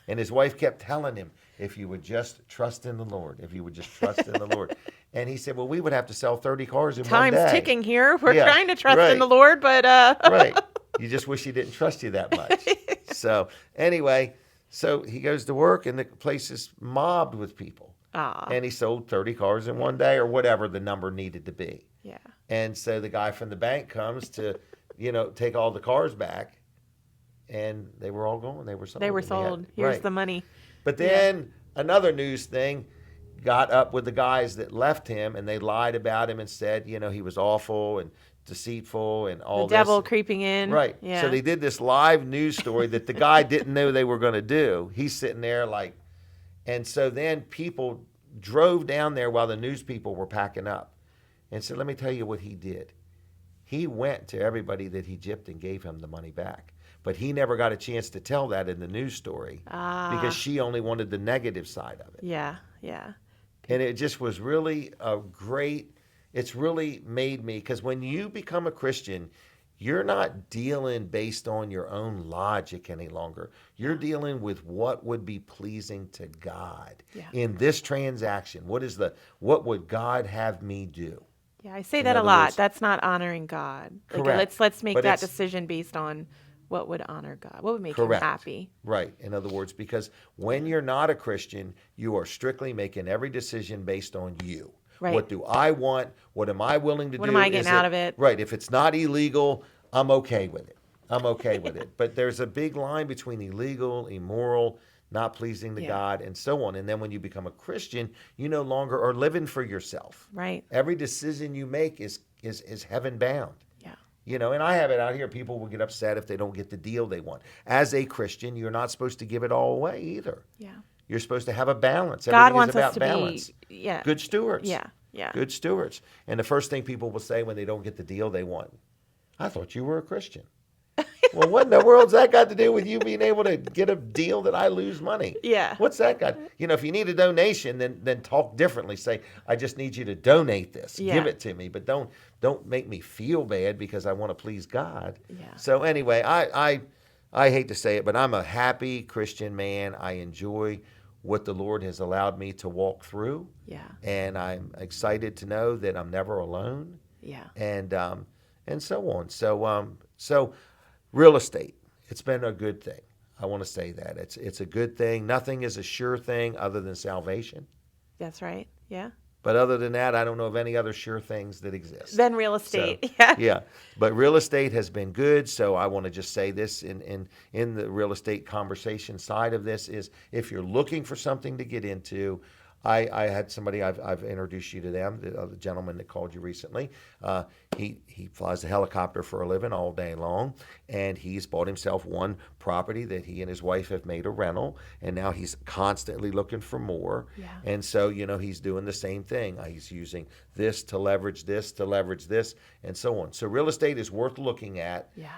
And his wife kept telling him, if you would just trust in the Lord, if you would just trust in the Lord. And he said, well, we would have to sell 30 cars in one day. Time's ticking here. We're Yeah, trying to trust right. in the Lord, but Right. You just wish he didn't trust you that much. So anyway, so he goes to work and the place is mobbed with people. And he sold 30 cars in one day or whatever the number needed to be. Yeah. And so the guy from the bank comes to, take all the cars back. And they were all gone. They were sold. They were And sold. Here's right. the money. But then another news thing got up with the guys that left him, and they lied about him and said, he was awful and deceitful and all The devil this. creeping in. Right. Yeah. So they did this live news story that the guy didn't know they were going to do. He's sitting there like, and so then people drove down there while the news people were packing up and said, let me tell you what he did. He went to everybody that he gypped and gave him the money back. But he never got a chance to tell that in the news story because she only wanted the negative side of it. Yeah. Yeah. And it just was really it's really made me, because when you become a Christian, you're not dealing based on your own logic any longer. You're dealing with what would be pleasing to God Yeah. in this transaction. What would God have me do? Yeah, I say In that a other lot. words, That's not honoring God. Like correct. let's make But that it's decision based on what would honor God. What would make him correct. happy. Right. In other words, because when you're not a Christian, you are strictly making every decision based on you. Right. What do I want? What am I willing to What do? am I getting out of it? Right. If it's not illegal, I'm okay with it. I'm okay with it. But there's a big line between illegal, immoral, not pleasing to Yeah. God, and so on. And then when you become a Christian, you no longer are living for yourself. Right. Every decision you make is heaven bound. Yeah. You know, and I have it out here. People will get upset if they don't get the deal they want. As a Christian, you're not supposed to give it all away either. Yeah. You're supposed to have a balance. God Everything wants is about us to balance. be, yeah. Good stewards. Yeah. Yeah. Good stewards. And the first thing people will say when they don't get the deal they want, I thought you were a Christian. Well, what in the world's that got to do with you being able to get a deal that I lose money? Yeah. What's that got? You know, if you need a donation, then talk differently. Say, I just need you to donate this. Yeah. Give it to me, but don't make me feel bad because I want to please God. Yeah. So anyway, I hate to say it, but I'm a happy Christian man. I enjoy what the Lord has allowed me to walk through. Yeah. And I'm excited to know that I'm never alone. Yeah. And so on. So real estate, it's been a good thing. I want to say that it's a good thing. Nothing is a sure thing other than salvation. That's right. Yeah. But other than that, I don't know of any other sure things that exist. Then real estate. So, Yeah. yeah. But real estate has been good. So I want to just say this in the real estate conversation side of this is if you're looking for something to get into, I had somebody, I've introduced you to them, the gentleman that called you recently. He flies a helicopter for a living all day long, and he's bought himself one property that he and his wife have made a rental, and now he's constantly looking for more. Yeah. And so, he's doing the same thing. He's using this to leverage this, and so on. So real estate is worth looking at. Yeah.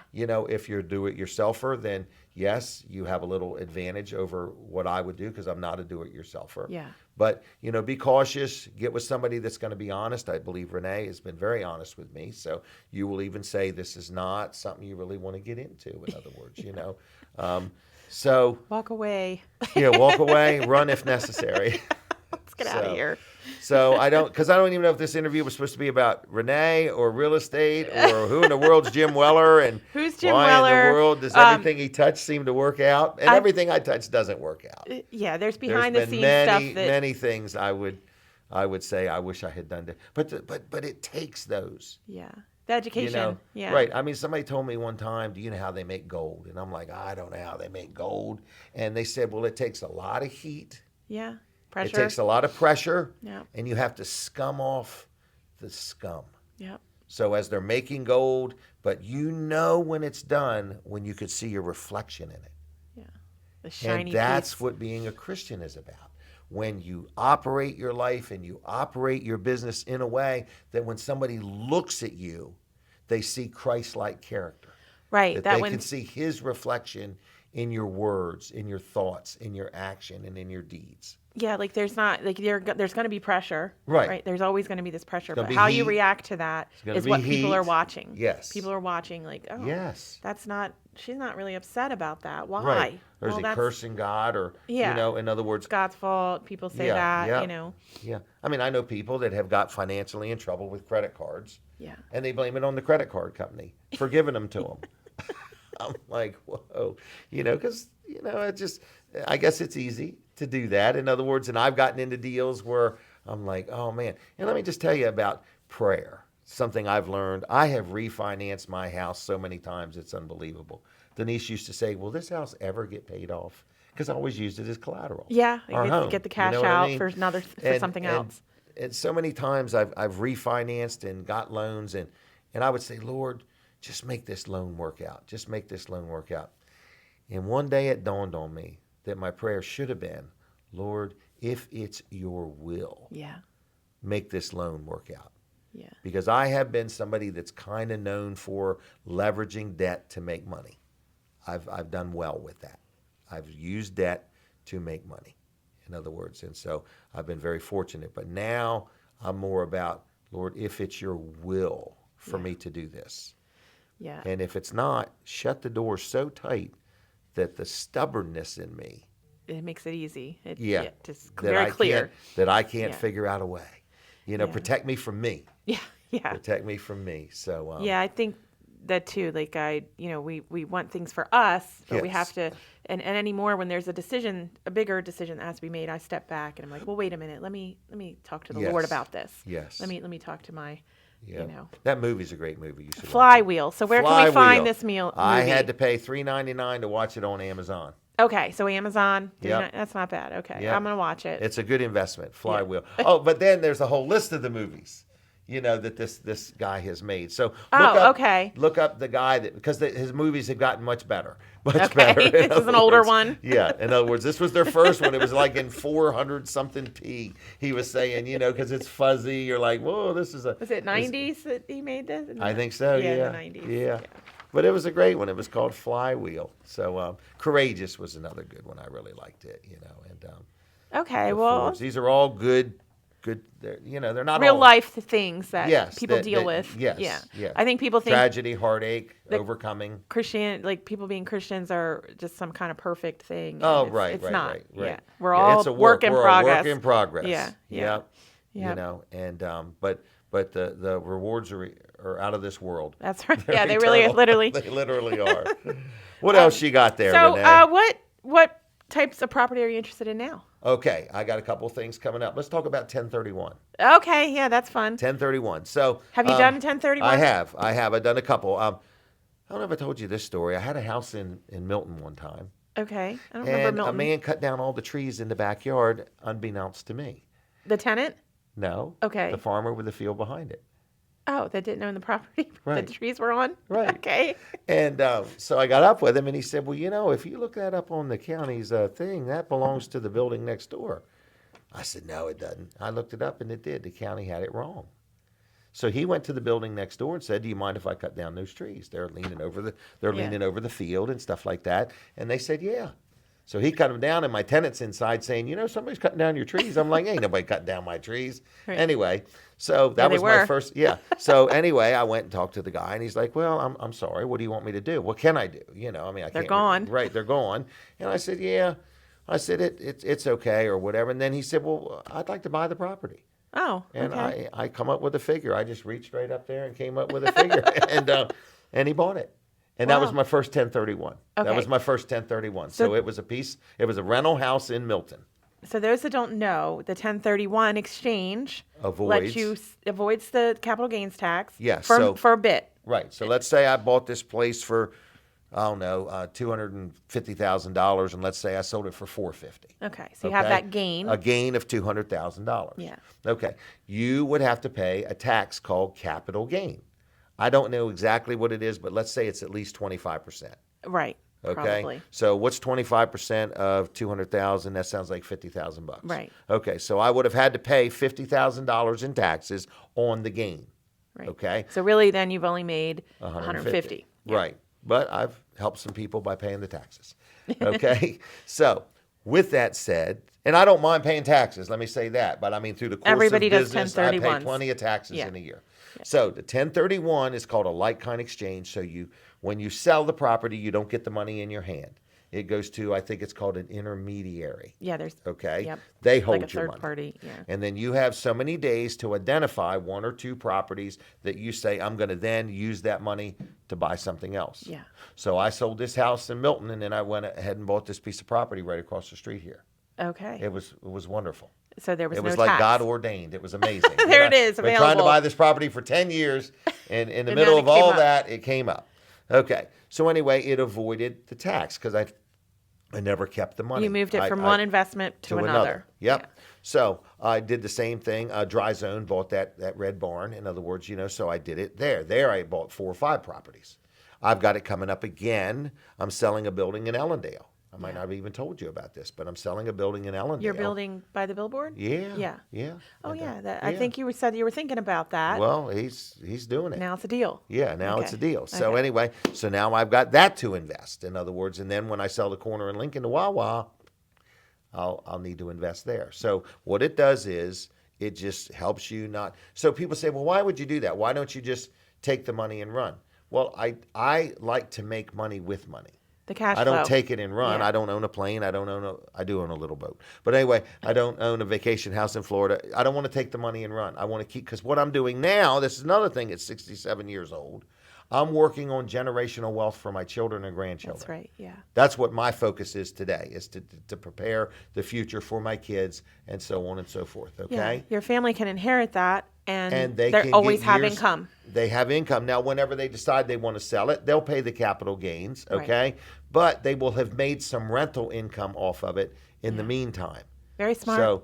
If you're do-it-yourselfer, then yes, you have a little advantage over what I would do because I'm not a do-it-yourselfer. Yeah. But, be cautious. Get with somebody that's going to be honest. I believe Renee has been very honest with me. So you will even say this is not something you really want to get into, in other words, So, Walk away. walk away, run if necessary. Let's get out of here. So I don't even know if this interview was supposed to be about Renee or real estate or who in the world's Jim Weller and Who's Jim why Weller? in the world does everything he touched seem to work out? And everything I touch doesn't work out. Yeah, there's There's behind the been scenes many, stuff that many things I would say I wish I had done that. But it takes those. yeah. The education. Yeah. Right. I mean, somebody told me one time, do you know how they make gold? And I'm like, I don't know how they make gold. And they said, well, it takes a lot of heat. Yeah. Pressure. It takes a lot of pressure. Yeah. And you have to scum off the scum. Yeah. So as they're making gold, but when it's done, when you could see your reflection in it. Yeah. The shiny And that's piece. what being a Christian is about. When you operate your life and you operate your business in a way that when somebody looks at you, they see Christ-like character. Right. That they can see his reflection in your words, in your thoughts, in your action, and in your deeds. Yeah, like there's going to be pressure. Right. There's always going to be this pressure, gonna but be how you heat. react to that gonna is be what people are heat. watching. Yes. People are watching like, oh, Yes. she's not really upset about that. Why? Right. Or is Well, he that's cursing God? Or, Yeah. In other words, God's fault. People say Yeah, that, yeah. Yeah. I mean, I know people that have got financially in trouble with credit cards. Yeah. And they blame it on the credit card company for giving them to them. I'm like, whoa, because, I guess it's easy to do that. In other words, and I've gotten into deals where I'm like, oh man. And let me just tell you about prayer, something I've learned. I have refinanced my house so many times, it's unbelievable. Denise used to say, will this house ever get paid off? Because I always used it as collateral. Yeah. Our home, Get the cash you know what I out mean? for something else. And so many times I've refinanced and got loans and I would say, Lord, just make this loan work out. Just make this loan work out. And one day it dawned on me that my prayer should have been, Lord, if it's your will, Yeah. make this loan work out. Yeah. Because I have been somebody that's kind of known for leveraging debt to make money. I've done well with that. I've used debt to make money, in other words. And so I've been very fortunate. But now I'm more about, Lord, if it's your will for me to do this. Yeah. And if it's not, shut the door so tight that the stubbornness in me, It makes it easy. yeah, Just that very clear. I can't Yeah. figure out a way. You know, Yeah. protect me from me. Yeah. Yeah. Protect me from me. So Yeah, I think that too. Like we want things for us, but we Yes. have to. And anymore, when there's a bigger decision that has to be made, I step back and I'm like, well, wait a minute. Let me talk to the Lord Yes. about this. Yes. Let me talk to my, yeah. you know, That movie's a great movie. You should watch it. Flywheel. So where can we Flywheel. find this movie? I had to pay $3.99 to watch it on Amazon. Okay, so Amazon. Yep. That's not bad. Okay, Yep. I'm gonna watch it. It's a good investment. Flywheel. Oh, but then there's a whole list of the movies, you know, that this guy has made. So okay. Look up the guy because his movies have gotten much better. Much Okay, better. In this is other an older words. one. Yeah. In other words, this was their first one. It was like in 400 something p. He was saying, you know, because it's fuzzy. You're like, whoa, this is a. Was it 90s that he made this? I think so. Yeah. the 90s. Yeah. But it was a great one. It was called Flywheel. So Courageous was another good one. I really liked it. You know, and Okay, the well, Fords. These are all good. They're, you know, they're not real all life things that Yes, people that- deal that- with. yes, Yeah. yes. I think people think tragedy, heartache, overcoming. like people being Christians are just some kind of perfect thing. and Oh, it's, right, it's right, not. right, right. Yeah, we're Yeah, all it's a work in we're progress. A work in progress. Yeah, yeah. Yep. Yep. You know, and but the rewards are out of this world. That's right. They're Yeah, they really, eternal. literally. They literally are. What else you got there, So, Renee? what types of property are you interested in now? Okay, I got a couple things coming up. Let's talk about 1031. Okay, yeah, that's fun. 1031. So Have you done 1031? I have. I've done a couple. I don't know if I told you this story. I had a house in Milton one time. Okay, I don't remember And Milton. a man cut down all the trees in the backyard, unbeknownst to me. The tenant? No. Okay. The farmer with the field behind it. Oh, that didn't own the property Right. that the trees were on? Right. Okay. And so I got up with him, and he said, well, you know, if you look that up on the county's thing, that belongs to the building next door. I said, no, it doesn't. I looked it up, and it did. The county had it wrong. So he went to the building next door and said, do you mind if I cut down those trees? They're leaning over the field and stuff like that. And they said, yeah. So he cut them down, and my tenant's inside saying, you know, somebody's cutting down your trees. I'm like, ain't nobody cutting down my trees. Right. Anyway, so that they was my were. first, yeah. So anyway, I went and talked to the guy, and he's like, well, I'm sorry. What do you want me to do? What can I do? You know, I mean, I They're can't. gone. Right, they're gone. And I said, yeah. I said, it's okay or whatever. And then he said, well, I'd like to buy the property. Oh, And okay. I come up with a figure. I just reached right up there and came up with a figure, and he bought it. And that was Wow. my first 1031. That Okay. was my first 1031. So- So it was a rental house in Milton. So those that don't know, the 1031 exchange Avoids. avoids the capital gains tax. Yeah, For, so- for a bit. Right. So let's say I bought this place for, I don't know, $250,000, and let's say I sold it for $450,000. Okay. So you have Okay? that gain. A gain of $200,000. Yeah. Okay. You would have to pay a tax called capital gain. I don't know exactly what it is, but let's say it's at least 25%. Right. Okay. Probably. So what's 25% of 200,000? That sounds like 50,000 bucks. Right. Okay. So I would have had to pay $50,000 in taxes on the gain. Right. Okay. So really then you've only made 150. Yeah. Right. But I've helped some people by paying the taxes. Okay. So with that said, and I don't mind paying taxes, let me say that. But I mean, through the course Everybody of does business, I pay 1031s. plenty of taxes Yeah. in a year. So the 1031 is called a like kind exchange. So when you sell the property, you don't get the money in your hand. It goes to, I think it's called an intermediary. Yeah, there's Okay. Yep. They hold like a your third money. party. Yeah. And then you have so many days to identify one or two properties that you say, I'm going to then use that money to buy something else. Yeah. So I sold this house in Milton, and then I went ahead and bought this piece of property right across the street here. Okay. It was wonderful. So there was It no was like tax. God ordained. It was amazing. There it is, Been trying to available. buy this property for 10 years, and in the And middle then of it came all up. that, it came up. Okay. So anyway, it avoided the tax because I never kept the money. You moved it I- from I- one investment to another. Yep. Yeah. So I did the same thing. Dry Zone bought that red barn. In other words, so I did it there. There I bought 4 or 5 properties. I've got it coming up again. I'm selling a building in Ellendale. I might not have even told you about this, but I'm selling a building in Ellendale. You're building by the billboard? Yeah. Yeah. Yeah. Oh And, yeah. I think you said you were thinking about that. Well, he's doing it. Now it's a deal. Yeah, now it's a Okay. deal. So Okay. anyway, so now I've got that to invest. In other words, and then when I sell the corner in Lincoln to Wawa, I'll need to invest there. So what it does is it just helps you not. So people say, well, why would you do that? Why don't you just take the money and run? Well, I like to make money with money. The cash I flow. don't take it and run. Yeah. I don't own a plane. I don't own I do own a little boat. But anyway, I don't own a vacation house in Florida. I don't want to take the money and run. I want to keep, because what I'm doing now, this is another thing at 67 years old, I'm working on generational wealth for my children and grandchildren. That's right. Yeah. That's what my focus is today, is to prepare the future for my kids and so on and so forth. Okay. Yeah. Your family can inherit that, and, And they they can always get have years- income. They have income. Now, whenever they decide they want to sell it, they'll pay the capital gains, Right. okay? But they will have made some rental income off of it in the Yeah. meantime. Very smart. So,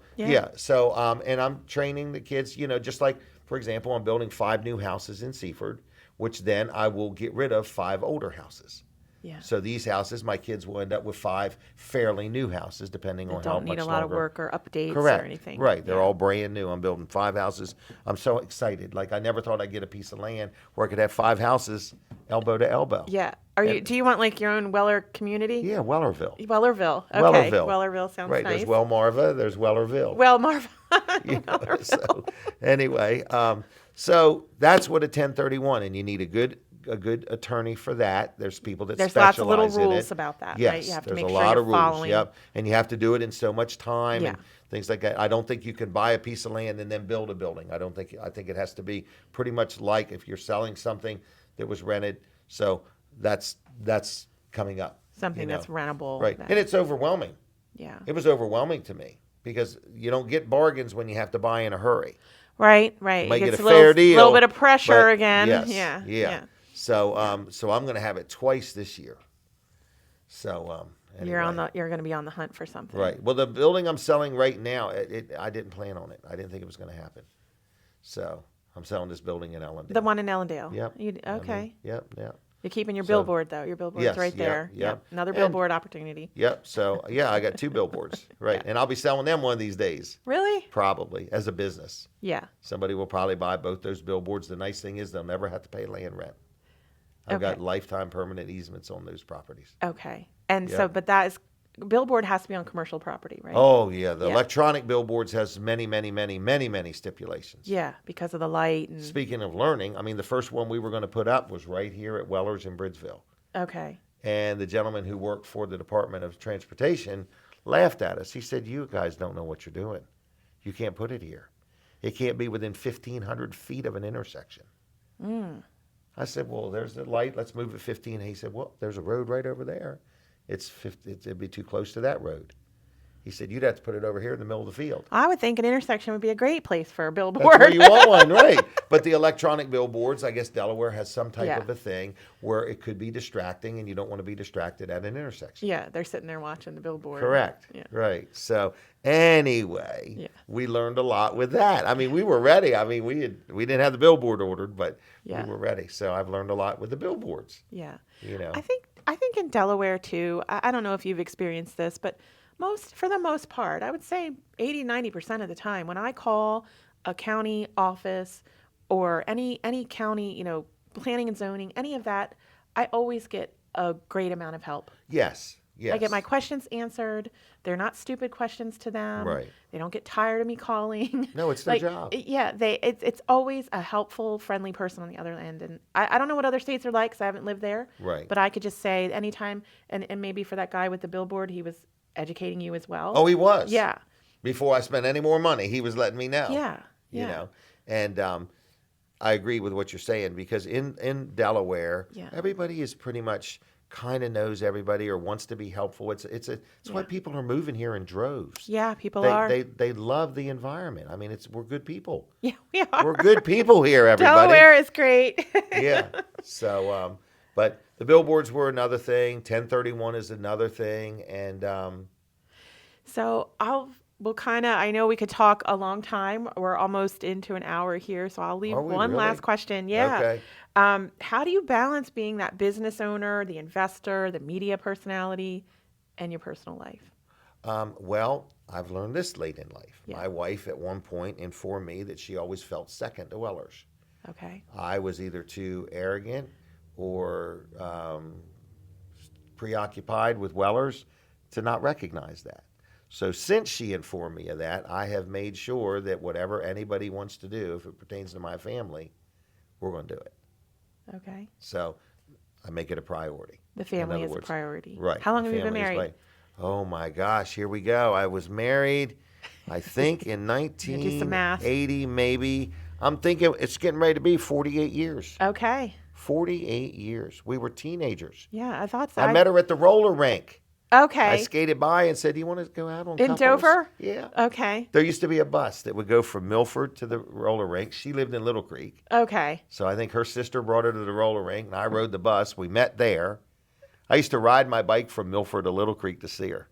So, and I'm training the kids, just like, for example, I'm building 5 new houses in Seaford, which then I will get rid of 5 older houses. Yeah. So these houses, my kids will end up with 5 fairly new houses, depending on how Don't much need a lot longer. of work or updates Correct. or anything. Right. They're Yeah. all brand new. I'm building 5 houses. I'm so excited. Like, I never thought I'd get a piece of land where I could have 5 houses elbow to elbow. Yeah. Do you want like your own Weller community? Yeah, Wellerville. Wellerville. Okay. Wellerville. Wellerville sounds Right. nice. There's Welmarva. There's Wellerville. Well, Marv. So anyway, so that's what a 1031, and you need a good attorney for that. There's people that There's lots of specialize little in rules it. about that, Yes, right? You have to there's make a sure lot you're of rules. following. Yep, and you have to do it in so much time and Yeah. things like that. I don't think you can buy a piece of land and then build a building. I think it has to be pretty much like if you're selling something that was rented. So that's coming up. Something that's rentable. Right, that- and it's overwhelming. yeah. It was overwhelming to me because you don't get bargains when you have to buy in a hurry. Right. Right. Might It get gets a a little, fair deal. little bit of pressure but again. yes, Yeah. yeah. So I'm going to have it twice this year. So anyway. You're going to be on the hunt for something. Right. Well, the building I'm selling right now, I didn't plan on it. I didn't think it was going to happen. So I'm selling this building in Ellendale. The one in Ellendale. Yep. Okay. Yep. You're keeping your So- billboard though. Your billboard's Yes, right yep, there. yep. Another And- billboard opportunity. Yep. So yeah, I got 2 billboards. Right. Yeah. And I'll be selling them one of these days, Really? probably as a business. Yeah. Somebody will probably buy both those billboards. The nice thing is they'll never have to pay land rent. I've got Okay. lifetime permanent easements on those properties. Okay. And Yeah. so, but that is billboard has to be on commercial property, right? Oh yeah, the Yeah. electronic billboards has many stipulations. Yeah, because of the light and Speaking of learning, I mean, the first one we were going to put up was right here at Weller's in Bridgeville. okay. And the gentleman who worked for the Department of Transportation laughed at us. He said, "You guys don't know what you're doing. You can't put it here. It can't be within 1,500 feet of an intersection." I said, "Well, there's the light. Let's move it 15." He said, "Well, there's a road right over there. It'd be too close to that road." He said, "You'd have to put it over here in the middle of the field." I would think an intersection would be a great place for a That's billboard. where you want one, right? But the electronic billboards, I guess Delaware has some type Yeah. of a thing where it could be distracting, and you don't want to be distracted at an intersection. Yeah, they're sitting there watching the billboard. Correct. Yeah. Right. So anyway, Yeah. we learned a lot with that. I mean, we were ready. I mean, we didn't have the billboard ordered, but Yeah. we were ready. So I've learned a lot with the billboards. Yeah. You know. I think in Delaware too, I don't know if you've experienced this, but for the most part, I would say 80-90% of the time when I call a county office or any county, planning and zoning, any of that, I always get a great amount of help. Yes. Yes. I get my questions answered. They're not stupid questions to them. Right. They don't get tired of me calling. No, it's their job. Yeah, it's always a helpful, friendly person on the other end. And I don't know what other states are like because I haven't lived there. Right. But I could just say anytime, and maybe for that guy with the billboard, he was educating you as well. Oh, he was. Yeah. Before I spent any more money, he was letting me know. Yeah. You know, and I agree with what you're saying because in Delaware, Yeah. everybody is pretty much kind of knows everybody or wants to be helpful. It's why Yeah. people are moving here in droves. Yeah, people They, are. they love the environment. I mean, we're good people. Yeah, we are. We're good people here, everybody. Delaware is great. Yeah. So, but the billboards were another thing. 1031 is another thing, and So I know we could talk a long time. We're almost into an hour here, so I'll leave Are we one really? last question. Yeah. Okay. How do you balance being that business owner, the investor, the media personality, and your personal life? Well, I've learned this late in life. Yeah. My wife at one point informed me that she always felt second to Wellers. Okay. I was either too arrogant or preoccupied with Wellers to not recognize that. So since she informed me of that, I have made sure that whatever anybody wants to do, if it pertains to my family, we're going to do it. Okay. So I make it a priority. The In family other is a words. priority. Right. How long the have you been family is married? like, oh my gosh, here we go. I was married, I think, in I'm gonna do some math. 1980, maybe. I'm thinking it's getting ready to be 48 years. Okay. 48 years. We were teenagers. Yeah, I thought so. I met her at the roller rink. I Okay. skated by and said, "Do you want to go out on In couples?" Dover? Yeah. Okay. There used to be a bus that would go from Milford to the roller rink. She lived in Little Creek. Okay. So I think her sister brought her to the roller rink, and I rode the bus. We met there. I used to ride my bike from Milford to Little Creek to see her.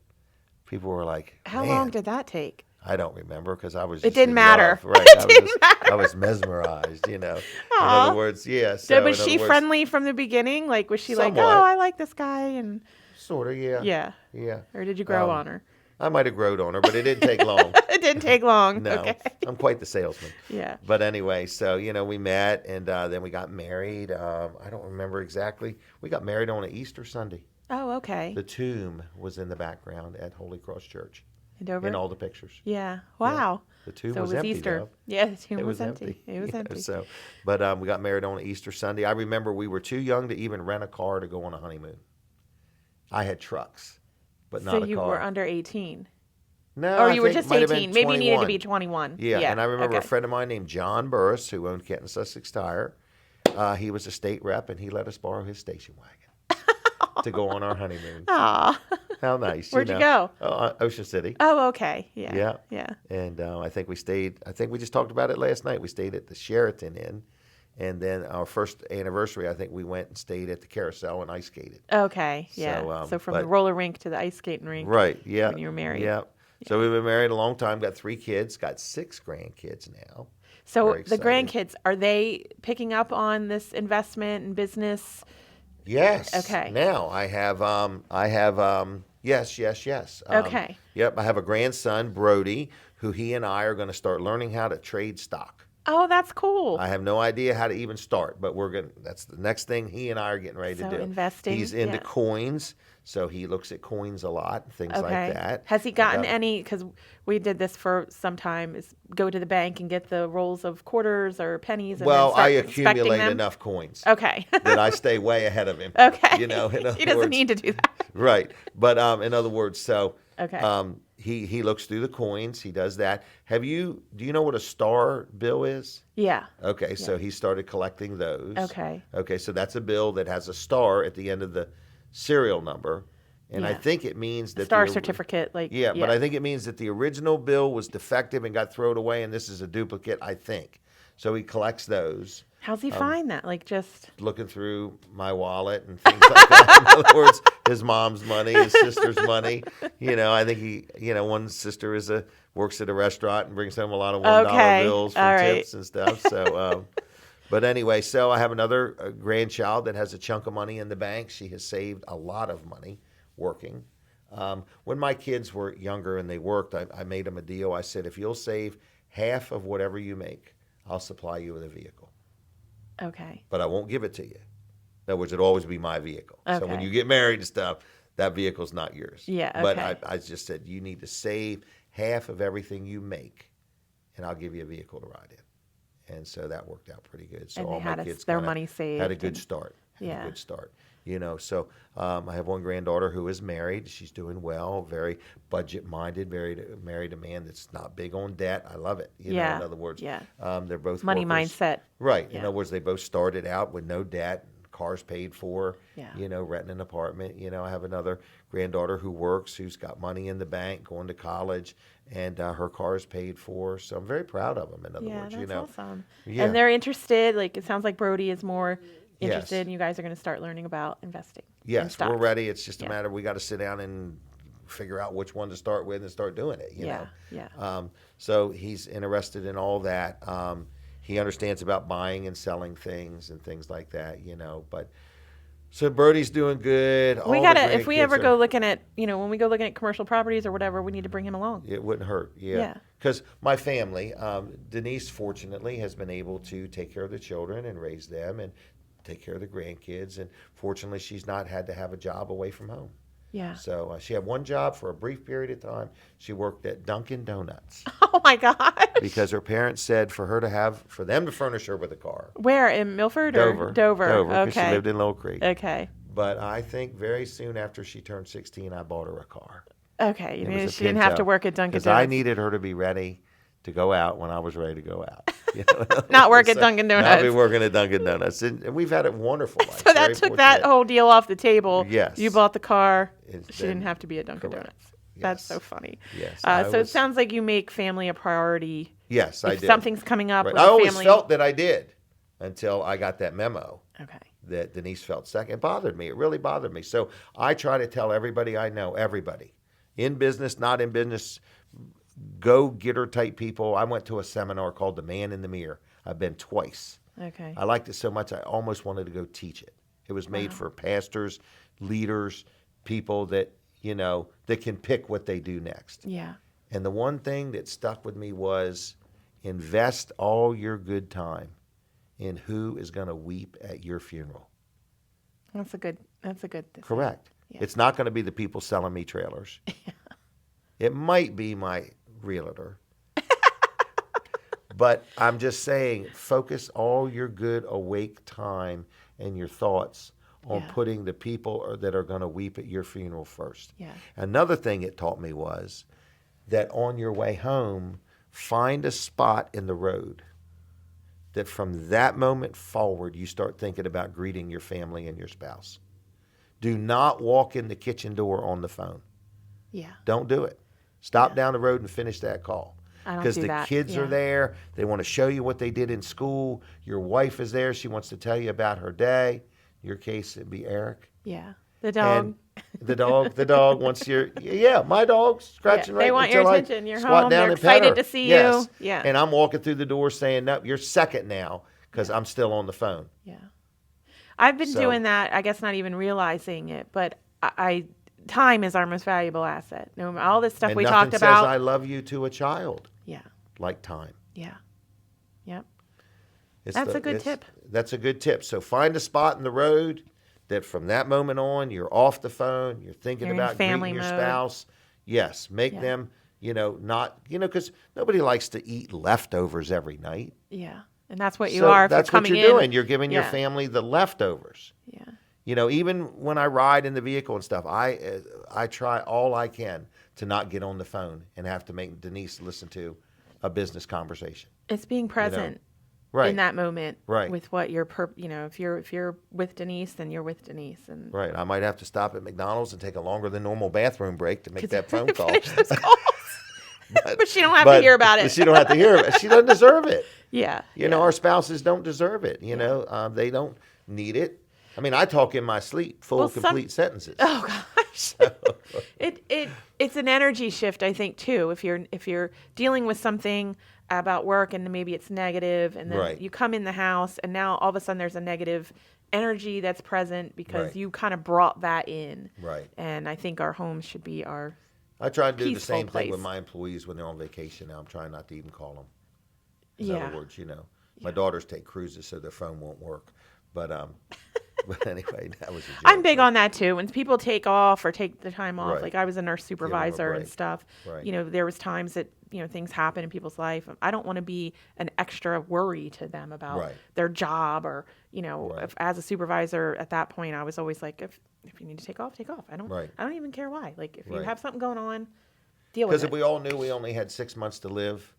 People were like, How "Man." long did that take? I don't remember because I was It just didn't in matter. love. Right. It didn't matter. I was mesmerized, In Aw. other words, yeah. So, So was in she other words, friendly from the beginning? Like, was she like, Somewhat. oh, I like this guy? And sort of, yeah. yeah. Yeah. Or did you grow Um, on her? I might have growed on her, but it didn't take long. It didn't take long. No, Okay. I'm quite the salesman. Yeah. But anyway, so, we met and then we got married. I don't remember exactly. We got married on an Easter Sunday. Oh, okay. The tomb was in the background at Holy Cross Church In Dover? in all the pictures. Yeah. Wow. The tomb So was it was empty, Easter. though. Yeah, the tomb It was was empty. It was Yeah, empty. So, but we got married on Easter Sunday. I remember we were too young to even rent a car to go on a honeymoon. I had trucks, but not So a you car. were under 18. No, Or I you were think just it might have been 18. Maybe you needed to 21. be 21. Yeah, and I remember a okay. friend of mine named John Burris, who owned Kenton Sussex Tire. He was a state rep, and he let us borrow his station wagon to go on our honeymoon. Aw. How nice! Where'd you go? Ocean City. Oh, okay. Yeah. Yeah. Yeah. And I think we stayed. I think we just talked about it last night. We stayed at the Sheraton Inn, and then our first anniversary, I think we went and stayed at the Carousel and ice skated. Okay. Yeah. So, from the but- roller rink to the ice skating rink. Right. Yeah. When you were married. Yeah. So we've been married a long time. Got 3 kids. Got 6 grandkids now. So Very the exciting. grandkids, are they picking up on this investment and business? Yes. Okay. Now I have yes. Okay. Yep. I have a grandson, Brody, who he and I are going to start learning how to trade stock. Oh, that's cool. I have no idea how to even start, but that's the next thing he and I are getting ready So to do. investing, He's into yeah. coins, so he looks at coins a lot, things Okay. like that. Has he gotten About- any? Because we did this for some time. Is go to the bank and get the rolls of quarters or pennies. And Well, then start I inspecting accumulate them? enough coins Okay. that I stay way ahead of him. Okay. In other he doesn't words, need to do that. Right. But in other words, so Okay. he looks through the coins. He does that. Do you know what a star bill is? Yeah. Okay, so he started collecting those. Okay. Okay, so that's a bill that has a star at the end of the serial number. And I Yeah. think it means that Star the- certificate, like Yeah, but I think it means that the original bill was defective and got thrown away, and this is a duplicate, I think. So he collects those. How's he find that? Like just Looking through my wallet and things like that. In other words, his mom's money, his sister's money. I think one sister works at a restaurant and brings home a lot of $1 Okay, bills from all right. tips and stuff. So, but anyway, so I have another grandchild that has a chunk of money in the bank. She has saved a lot of money working. When my kids were younger and they worked, I made them a deal. I said, if you'll save half of whatever you make, I'll supply you with a vehicle. okay. But I won't give it to you. In other words, it'll always be my vehicle. So when Okay. you get married and stuff, that vehicle's not yours. Yeah, But okay. I just said, you need to save half of everything you make, and I'll give you a vehicle to ride in. And so that worked out pretty good. So And they all my had kids their kinda money saved had a good and- start. Yeah. A good start. So I have one granddaughter who is married. She's doing well, very budget minded, married a man that's not big on debt. I love it. In other words, yeah. they're both Money workers. mindset. Right. In Yeah. other words, they both started out with no debt, cars paid for, Yeah. renting an apartment. I have another granddaughter who works, who's got money in the bank, going to college, and her car is paid for. So I'm very proud of them, in other Yeah, words, that's awesome. Yeah. And they're interested. Like it sounds like Brody is more interested, Yes. and you guys are going to start learning about investing. in Yes, we're stocks. ready. It's just a Yeah. matter, we got to sit down and figure out which one to start with and start doing it, Yeah, yeah. So he's interested in all that. He understands about buying and selling things and things like that, But so Brody's doing good. We All the gotta. If we grandkids ever are- go looking at, when we go looking at commercial properties or whatever, we need to bring him along. It wouldn't hurt, Yeah. yeah. Because my family, Denise, fortunately, has been able to take care of the children and raise them and take care of the grandkids. And fortunately, she's not had to have a job away from home. Yeah. So she had one job for a brief period of time. She worked at Dunkin' Donuts Oh my gosh. because her parents said for them to furnish her with a car. Where, in Milford or Dover. Dover? Because she Okay. lived in Little Creek. Okay. But I think very soon after she turned 16, I bought her a car. Okay. You It mean was a she didn't have to Pinto, work at Dunkin' because Donuts. I needed her to be ready to go out when I was ready to go out. You know? Not work at So, Dunkin' Not Donuts. be working at Dunkin' Donuts. And we've had a wonderful life. So that Very took that fortunate. whole deal off the table. Yes. You bought the car. It's She didn't been- have to be at Dunkin' correct. Donuts. That's Yes. so funny. Yes, So I it was- sounds like you make family a priority. Yes, I If did. something's coming up Right. with I a always family. felt that I did until I got that memo Okay. that Denise felt second. It bothered me. It really bothered me. So I try to tell everybody I know, everybody, in business, not in business, go-getter type people. I went to a seminar called The Man in the Mirror. I've been twice. Okay. I liked it so much I almost wanted to go teach it. It was made for pastors, leaders, people that, that can pick what they do next. Yeah. And the one thing that stuck with me was invest all your good time in who is going to weep at your funeral. That's a good decision. Correct. Yeah. It's not going to be the people selling me trailers. It might be my realtor. But I'm just saying, focus all your good awake time and your thoughts on Yeah. putting the people that are going to weep at your funeral first. Yeah. Another thing it taught me was that on your way home, find a spot in the road that from that moment forward, you start thinking about greeting your family and your spouse. Do not walk in the kitchen door on the phone. Yeah. Don't do it. Stop down the road and finish that call. I don't Because do the that. kids Yeah. are there. They want to show you what they did in school. Your wife is there. She wants to tell you about her day. In your case, it'd be Eric. Yeah. The dog. And the dog wants my dog scratching they right want your until I attention. You're squat home. down They're and pet excited her. to see Yes. you. Yeah. And I'm walking through the door saying, no, you're second now because I'm still on the phone. Yeah. I've been So- doing that, I guess not even realizing it, but time is our most valuable asset. No, all this stuff And we nothing talked says about. I love you to a child Yeah. like time. Yeah. Yep. It's That's a good tip. That's a good tip. So find a spot in the road that from that moment on, you're off the phone, you're thinking You're in about family greeting your mode. spouse. Yes, make Yeah. them, because nobody likes to eat leftovers every night. Yeah. And that's what you So are if that's you're what coming you're in. doing. You're giving your Yeah. family the leftovers. Yeah. Even when I ride in the vehicle and stuff, I try all I can to not get on the phone and have to make Denise listen to a business conversation. It's being present Right. in that moment Right. with what you're, if you're with Denise, then you're with Denise. And Right. I might have to stop at McDonald's and take a longer than normal bathroom break to make that phone call. finish those calls. But she don't have to hear about it. She don't have to hear it. She doesn't deserve it. Yeah. Our spouses don't deserve it. They don't need it. I mean, I talk in my sleep, full, Well, complete sentences. Oh gosh. It's an energy shift, I think, too. If you're dealing with something about work and maybe it's negative, and then Right. you come in the house and now all of a sudden there's a negative energy that's present because Right. you kind of brought that in. Right. And I think our homes should be our I try to do the peaceful same thing with place. my employees when they're on vacation now. I'm trying not to even call them. In Yeah. other words, my daughters take cruises, so their phone won't work. But but anyway, that was a joke. I'm big on that too. When people take off or take the time off, Right. like I was a nurse supervisor and break. stuff. Right. There was times that things happen in people's life. I don't want to be an extra worry to them about Right. their job or Right. if, as a supervisor at that point, I was always like, if you need to take off, take off. Right. I don't even care why. Like if you Right. have something going on, deal with Because it. if we all knew we only had 6 months to live,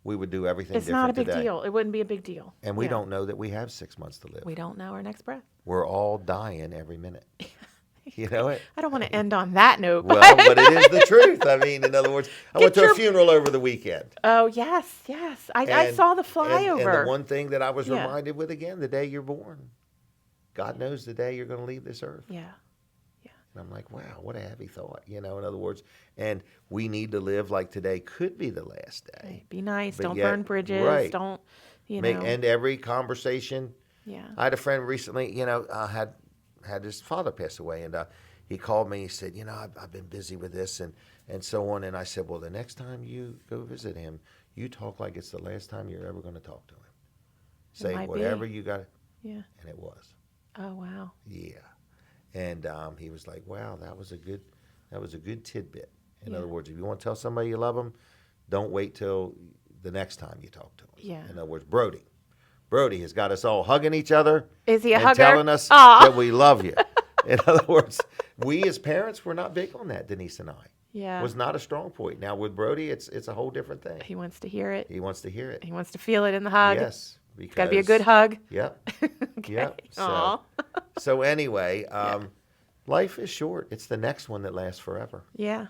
we would do everything It's different not a big today. deal. It wouldn't be a big deal. And we Yeah. don't know that we have 6 months to live. We don't know our next breath. We're all dying every minute. You know it? I don't want to end on that note. Well, but it is the truth. I mean, in other words, I went to your- a funeral over the weekend. Oh yes, yes. I And- saw the And flyover. the one thing that I was Yeah. reminded with again, the day you're born. God knows the day you're going to leave this earth. Yeah. And I'm like, wow, what a heavy thought. In other words, and we need to live like today could be the last day. Right. Be nice. But Don't yet- burn bridges. right. Don't, End every conversation. yeah. I had a friend recently, had his father pass away, and he called me. He said, I've been busy with this and so on. And I said, well, the next time you go visit him, you talk like it's the last time you're ever going to talk to him. Say might be. whatever you got, Yeah. and it was. Oh, wow. Yeah. And he was like, "Wow, that was a good tidbit." In other words, if you want to tell somebody you love them, don't wait till the next time you talk to them. Yeah. In other words, Brody has got us all hugging each other. Is he a and hugger? telling us Aw. that we love you. In other words, we as parents were not big on that. Denise and I. Yeah. Was not a strong point. Now with Brody, it's a whole different thing. He wants to hear it. He wants to hear it. He wants to feel it in the hug. Yes, because Got to be a good hug. Yep. Okay. Yep. Aw. So anyway, life is short. It's the next one that lasts forever. Yeah.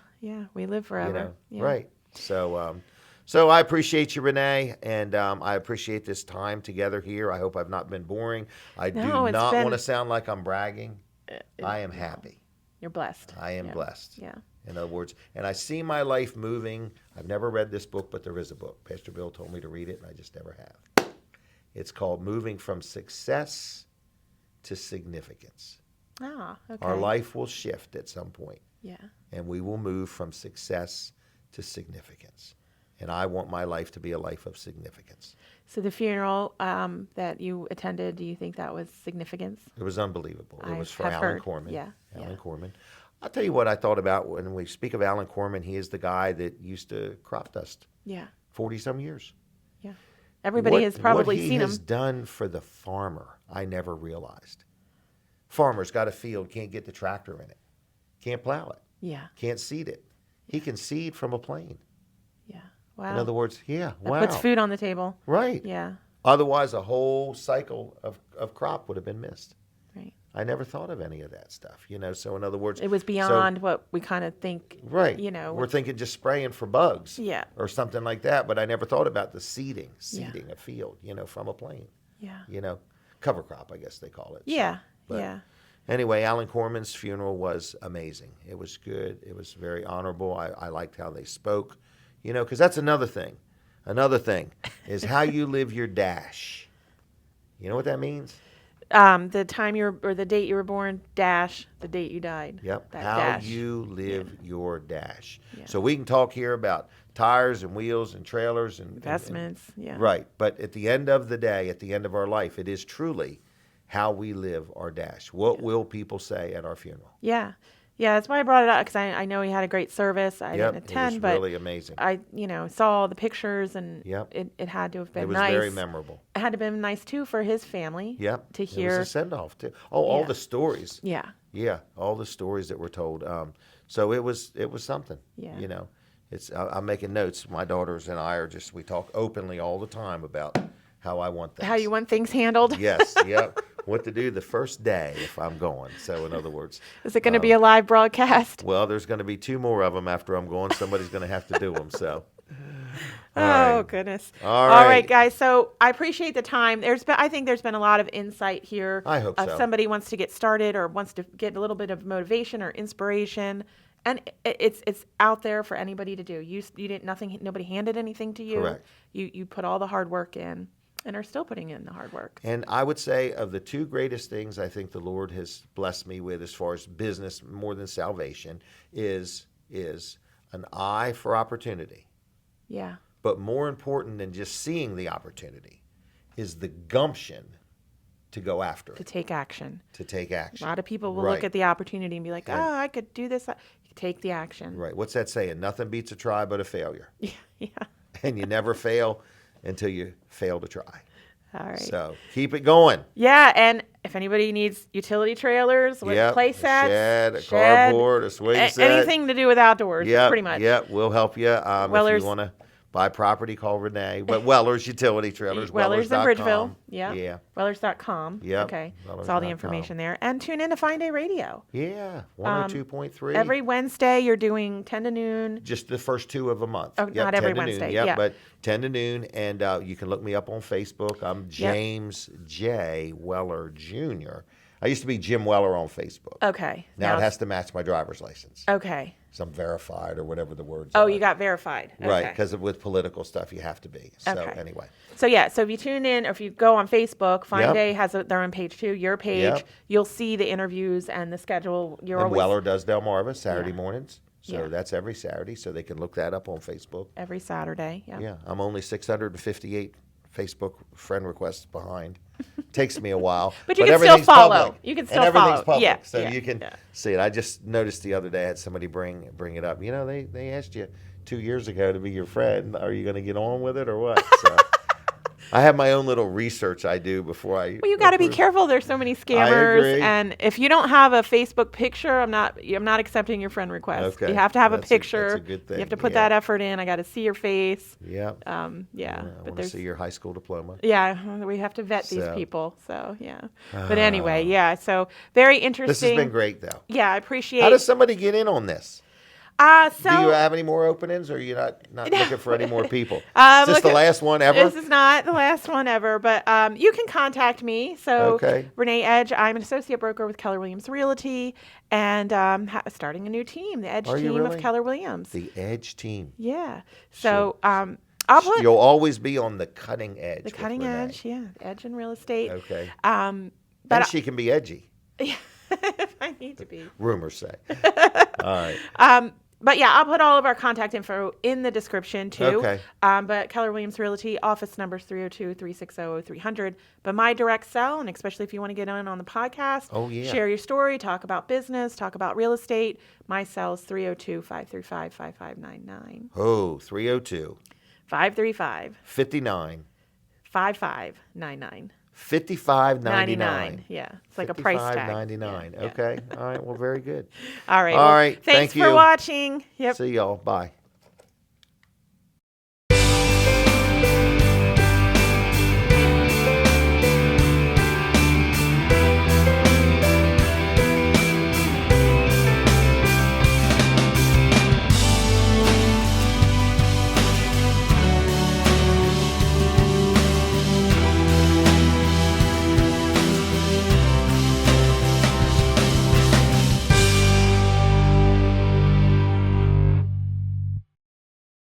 We live forever. Yeah. Right. So I appreciate you, Renee, and I appreciate this time together here. I hope I've not been boring. I do No, it's not been- want to sound like I'm bragging. I am happy. You're blessed. I am Yeah. blessed. Yeah. In other words, and I see my life moving. I've never read this book, but there is a book. Pastor Bill told me to read it, and I just never have. It's called Moving from Success to Significance. Ah, okay. Our life will shift at some point, Yeah. and we will move from success to significance. And I want my life to be a life of significance. So the funeral that you attended, do you think that was significance? It was unbelievable. It I was for have Alan heard. Corman. Yeah, Alan yeah. Corman. I'll tell you what I thought about when we speak of Alan Corman. He is the guy that used to crop dust Yeah. 40-some years. Yeah. Everybody has probably what seen he has him. done for the farmer, I never realized. Farmer's got a field, can't get the tractor in it, can't plow it, Yeah. can't seed it. He can seed from a plane. Yeah. Wow. In other words, that wow. puts food on the table. Right. Yeah. Otherwise, a whole cycle of crop would have been missed. Right. I never thought of any of that stuff, So in other words, It was beyond what we kind of think. right. You We're thinking just spraying for bugs, Yeah. or something like that. But I never thought about the seeding Yeah. a field, from a plane. Yeah. Cover crop, I guess they call it. So, Yeah. but Yeah. Anyway, Alan Corman's funeral was amazing. It was good. It was very honorable. I liked how they spoke, because that's another thing. Another thing is how you live your dash. You know what that means? The time or the date you were born dash the date you died. Yep. That How dash. you live your dash. Yeah. So we can talk here about tires and wheels and trailers and Investments. Yeah. Right. But at the end of the day, at the end of our life, it is truly how we live our dash. What will people say at our funeral? Yeah. Yeah. That's why I brought it up, because I know he had a great service. I Yep. didn't attend, It was but really amazing. I saw all the pictures, and Yep. it had to have been It was nice. very memorable. It had to have been nice too for his family. Yep. To It was hear. a send-off too. Oh, all Yeah. the stories. Yeah. Yeah, all the stories that were told. So it was something. Yeah. I'm making notes. My daughters and I we talk openly all the time about how I want things. How you want things handled. Yes, yep. What to do the first day if I'm going. So in other words, Is it going to be a live broadcast? well, there's going to be 2 more of them after I'm going. Somebody's going to have to do them. So. All Oh right. goodness! All right, right. guys. So I appreciate the time. I think there's been a lot of insight here. I hope If so. somebody wants to get started or wants to get a little bit of motivation or inspiration, and it's out there for anybody to do. You didn't nobody handed anything to you. Correct. You put all the hard work in, and are still putting in the hard work. And I would say of the 2 greatest things I think the Lord has blessed me with as far as business more than salvation is an eye for opportunity. Yeah. But more important than just seeing the opportunity is the gumption to go after To it, take action. to take A action. lot of people will Right. look at the opportunity and be like, And- "Oh, I could do this." You take the action. Right. What's that saying? Nothing beats a try but a failure. Yeah. Yeah. And you never fail until you fail to try. All right. So keep it going. Yeah, and if anybody needs utility trailers with Yep, play a sets, shed, a cardboard, a swing set. anything to do with outdoors, Yep, pretty much. Yep, we'll help you. If Weller's- you want to buy property, call Renee. But Weller's Utility Trailers. Wellers in Wellers.com. Bridgeville. Yeah. Yeah. Wellers.com. Yep, Okay. It's all the Wellers.com. information there. And tune in to Fine Day Radio. Yeah. 102.3. Every Wednesday, you're doing 10 to noon. Just the first 2 of a month. Oh, not 10 every to Wednesday, Noon. Yep, yeah. but 10 to noon. And you can look me up on Facebook. I'm James J. Weller Jr. I used to be Jim Weller on Facebook. Okay. Now it it's- has to match my driver's license. Okay. So I'm verified or whatever the words Oh, are. you got verified. Right, Okay. because with political stuff, you have to be. So Okay. anyway. So yeah, so if you tune in or if you go on Facebook, Fine Yep. Day has their own page too, your page. Yep. You'll see the interviews and the schedule. You're And always Weller does Delmarva Saturday Yeah. mornings. So Yeah. that's every Saturday. So they can look that up on Facebook. every Saturday. Yeah. Yeah, I'm only 658 Facebook friend requests behind. Takes me a while. But you can still everything's follow. public, You can and still everything's follow. public, Yeah, so yeah, you can yeah. see it. I just noticed the other day I had somebody bring it up. You know, they asked you 2 years ago to be your friend. Are you going to get on with it or what? So I have my own little research I do before I. Well, you got to be careful. There's so many scammers, agree. and if you don't have a Facebook picture, I'm not accepting your friend request. Okay. You have to have That's a picture. that's a good thing. You have to put Yeah. that effort in. I got to see your face. Yeah. Yeah, I but want to there's see your high school diploma. yeah, we have to vet these So. people. So yeah, but anyway, yeah. So very interesting. This has been great, though. Yeah, I appreciate. How does somebody get in on this? So Do you have any more openings, or are you not looking for any more people? Is this look the at- last one ever? This is not the last one ever, but you can contact me. So Okay. Renee Edge, I'm an associate broker with Keller Williams Realty, and starting a new team, the Edge Are you team of really? Keller Williams. The Edge team. Yeah. So I'll put You'll always be on the cutting edge. the with cutting Renee. edge, yeah, edge in real estate. Okay. But And she can be edgy. if I need to be. Rumors say. All right. But yeah, I'll put all of our contact info in the description too. Okay. But Keller Williams Realty, office number 302-360-0300. But my direct cell, and especially if you want to get on the podcast, Oh, yeah. share your story, talk about business, talk about real estate. My cell is 302-535-5599. Oh, 302 535 59 5599. 55.99. Yeah. It's like a price tag. 55.99. Yeah. Okay. All right. Well, very good. All right. All right. Thanks Thank for you. watching. Yep. See y'all. Bye.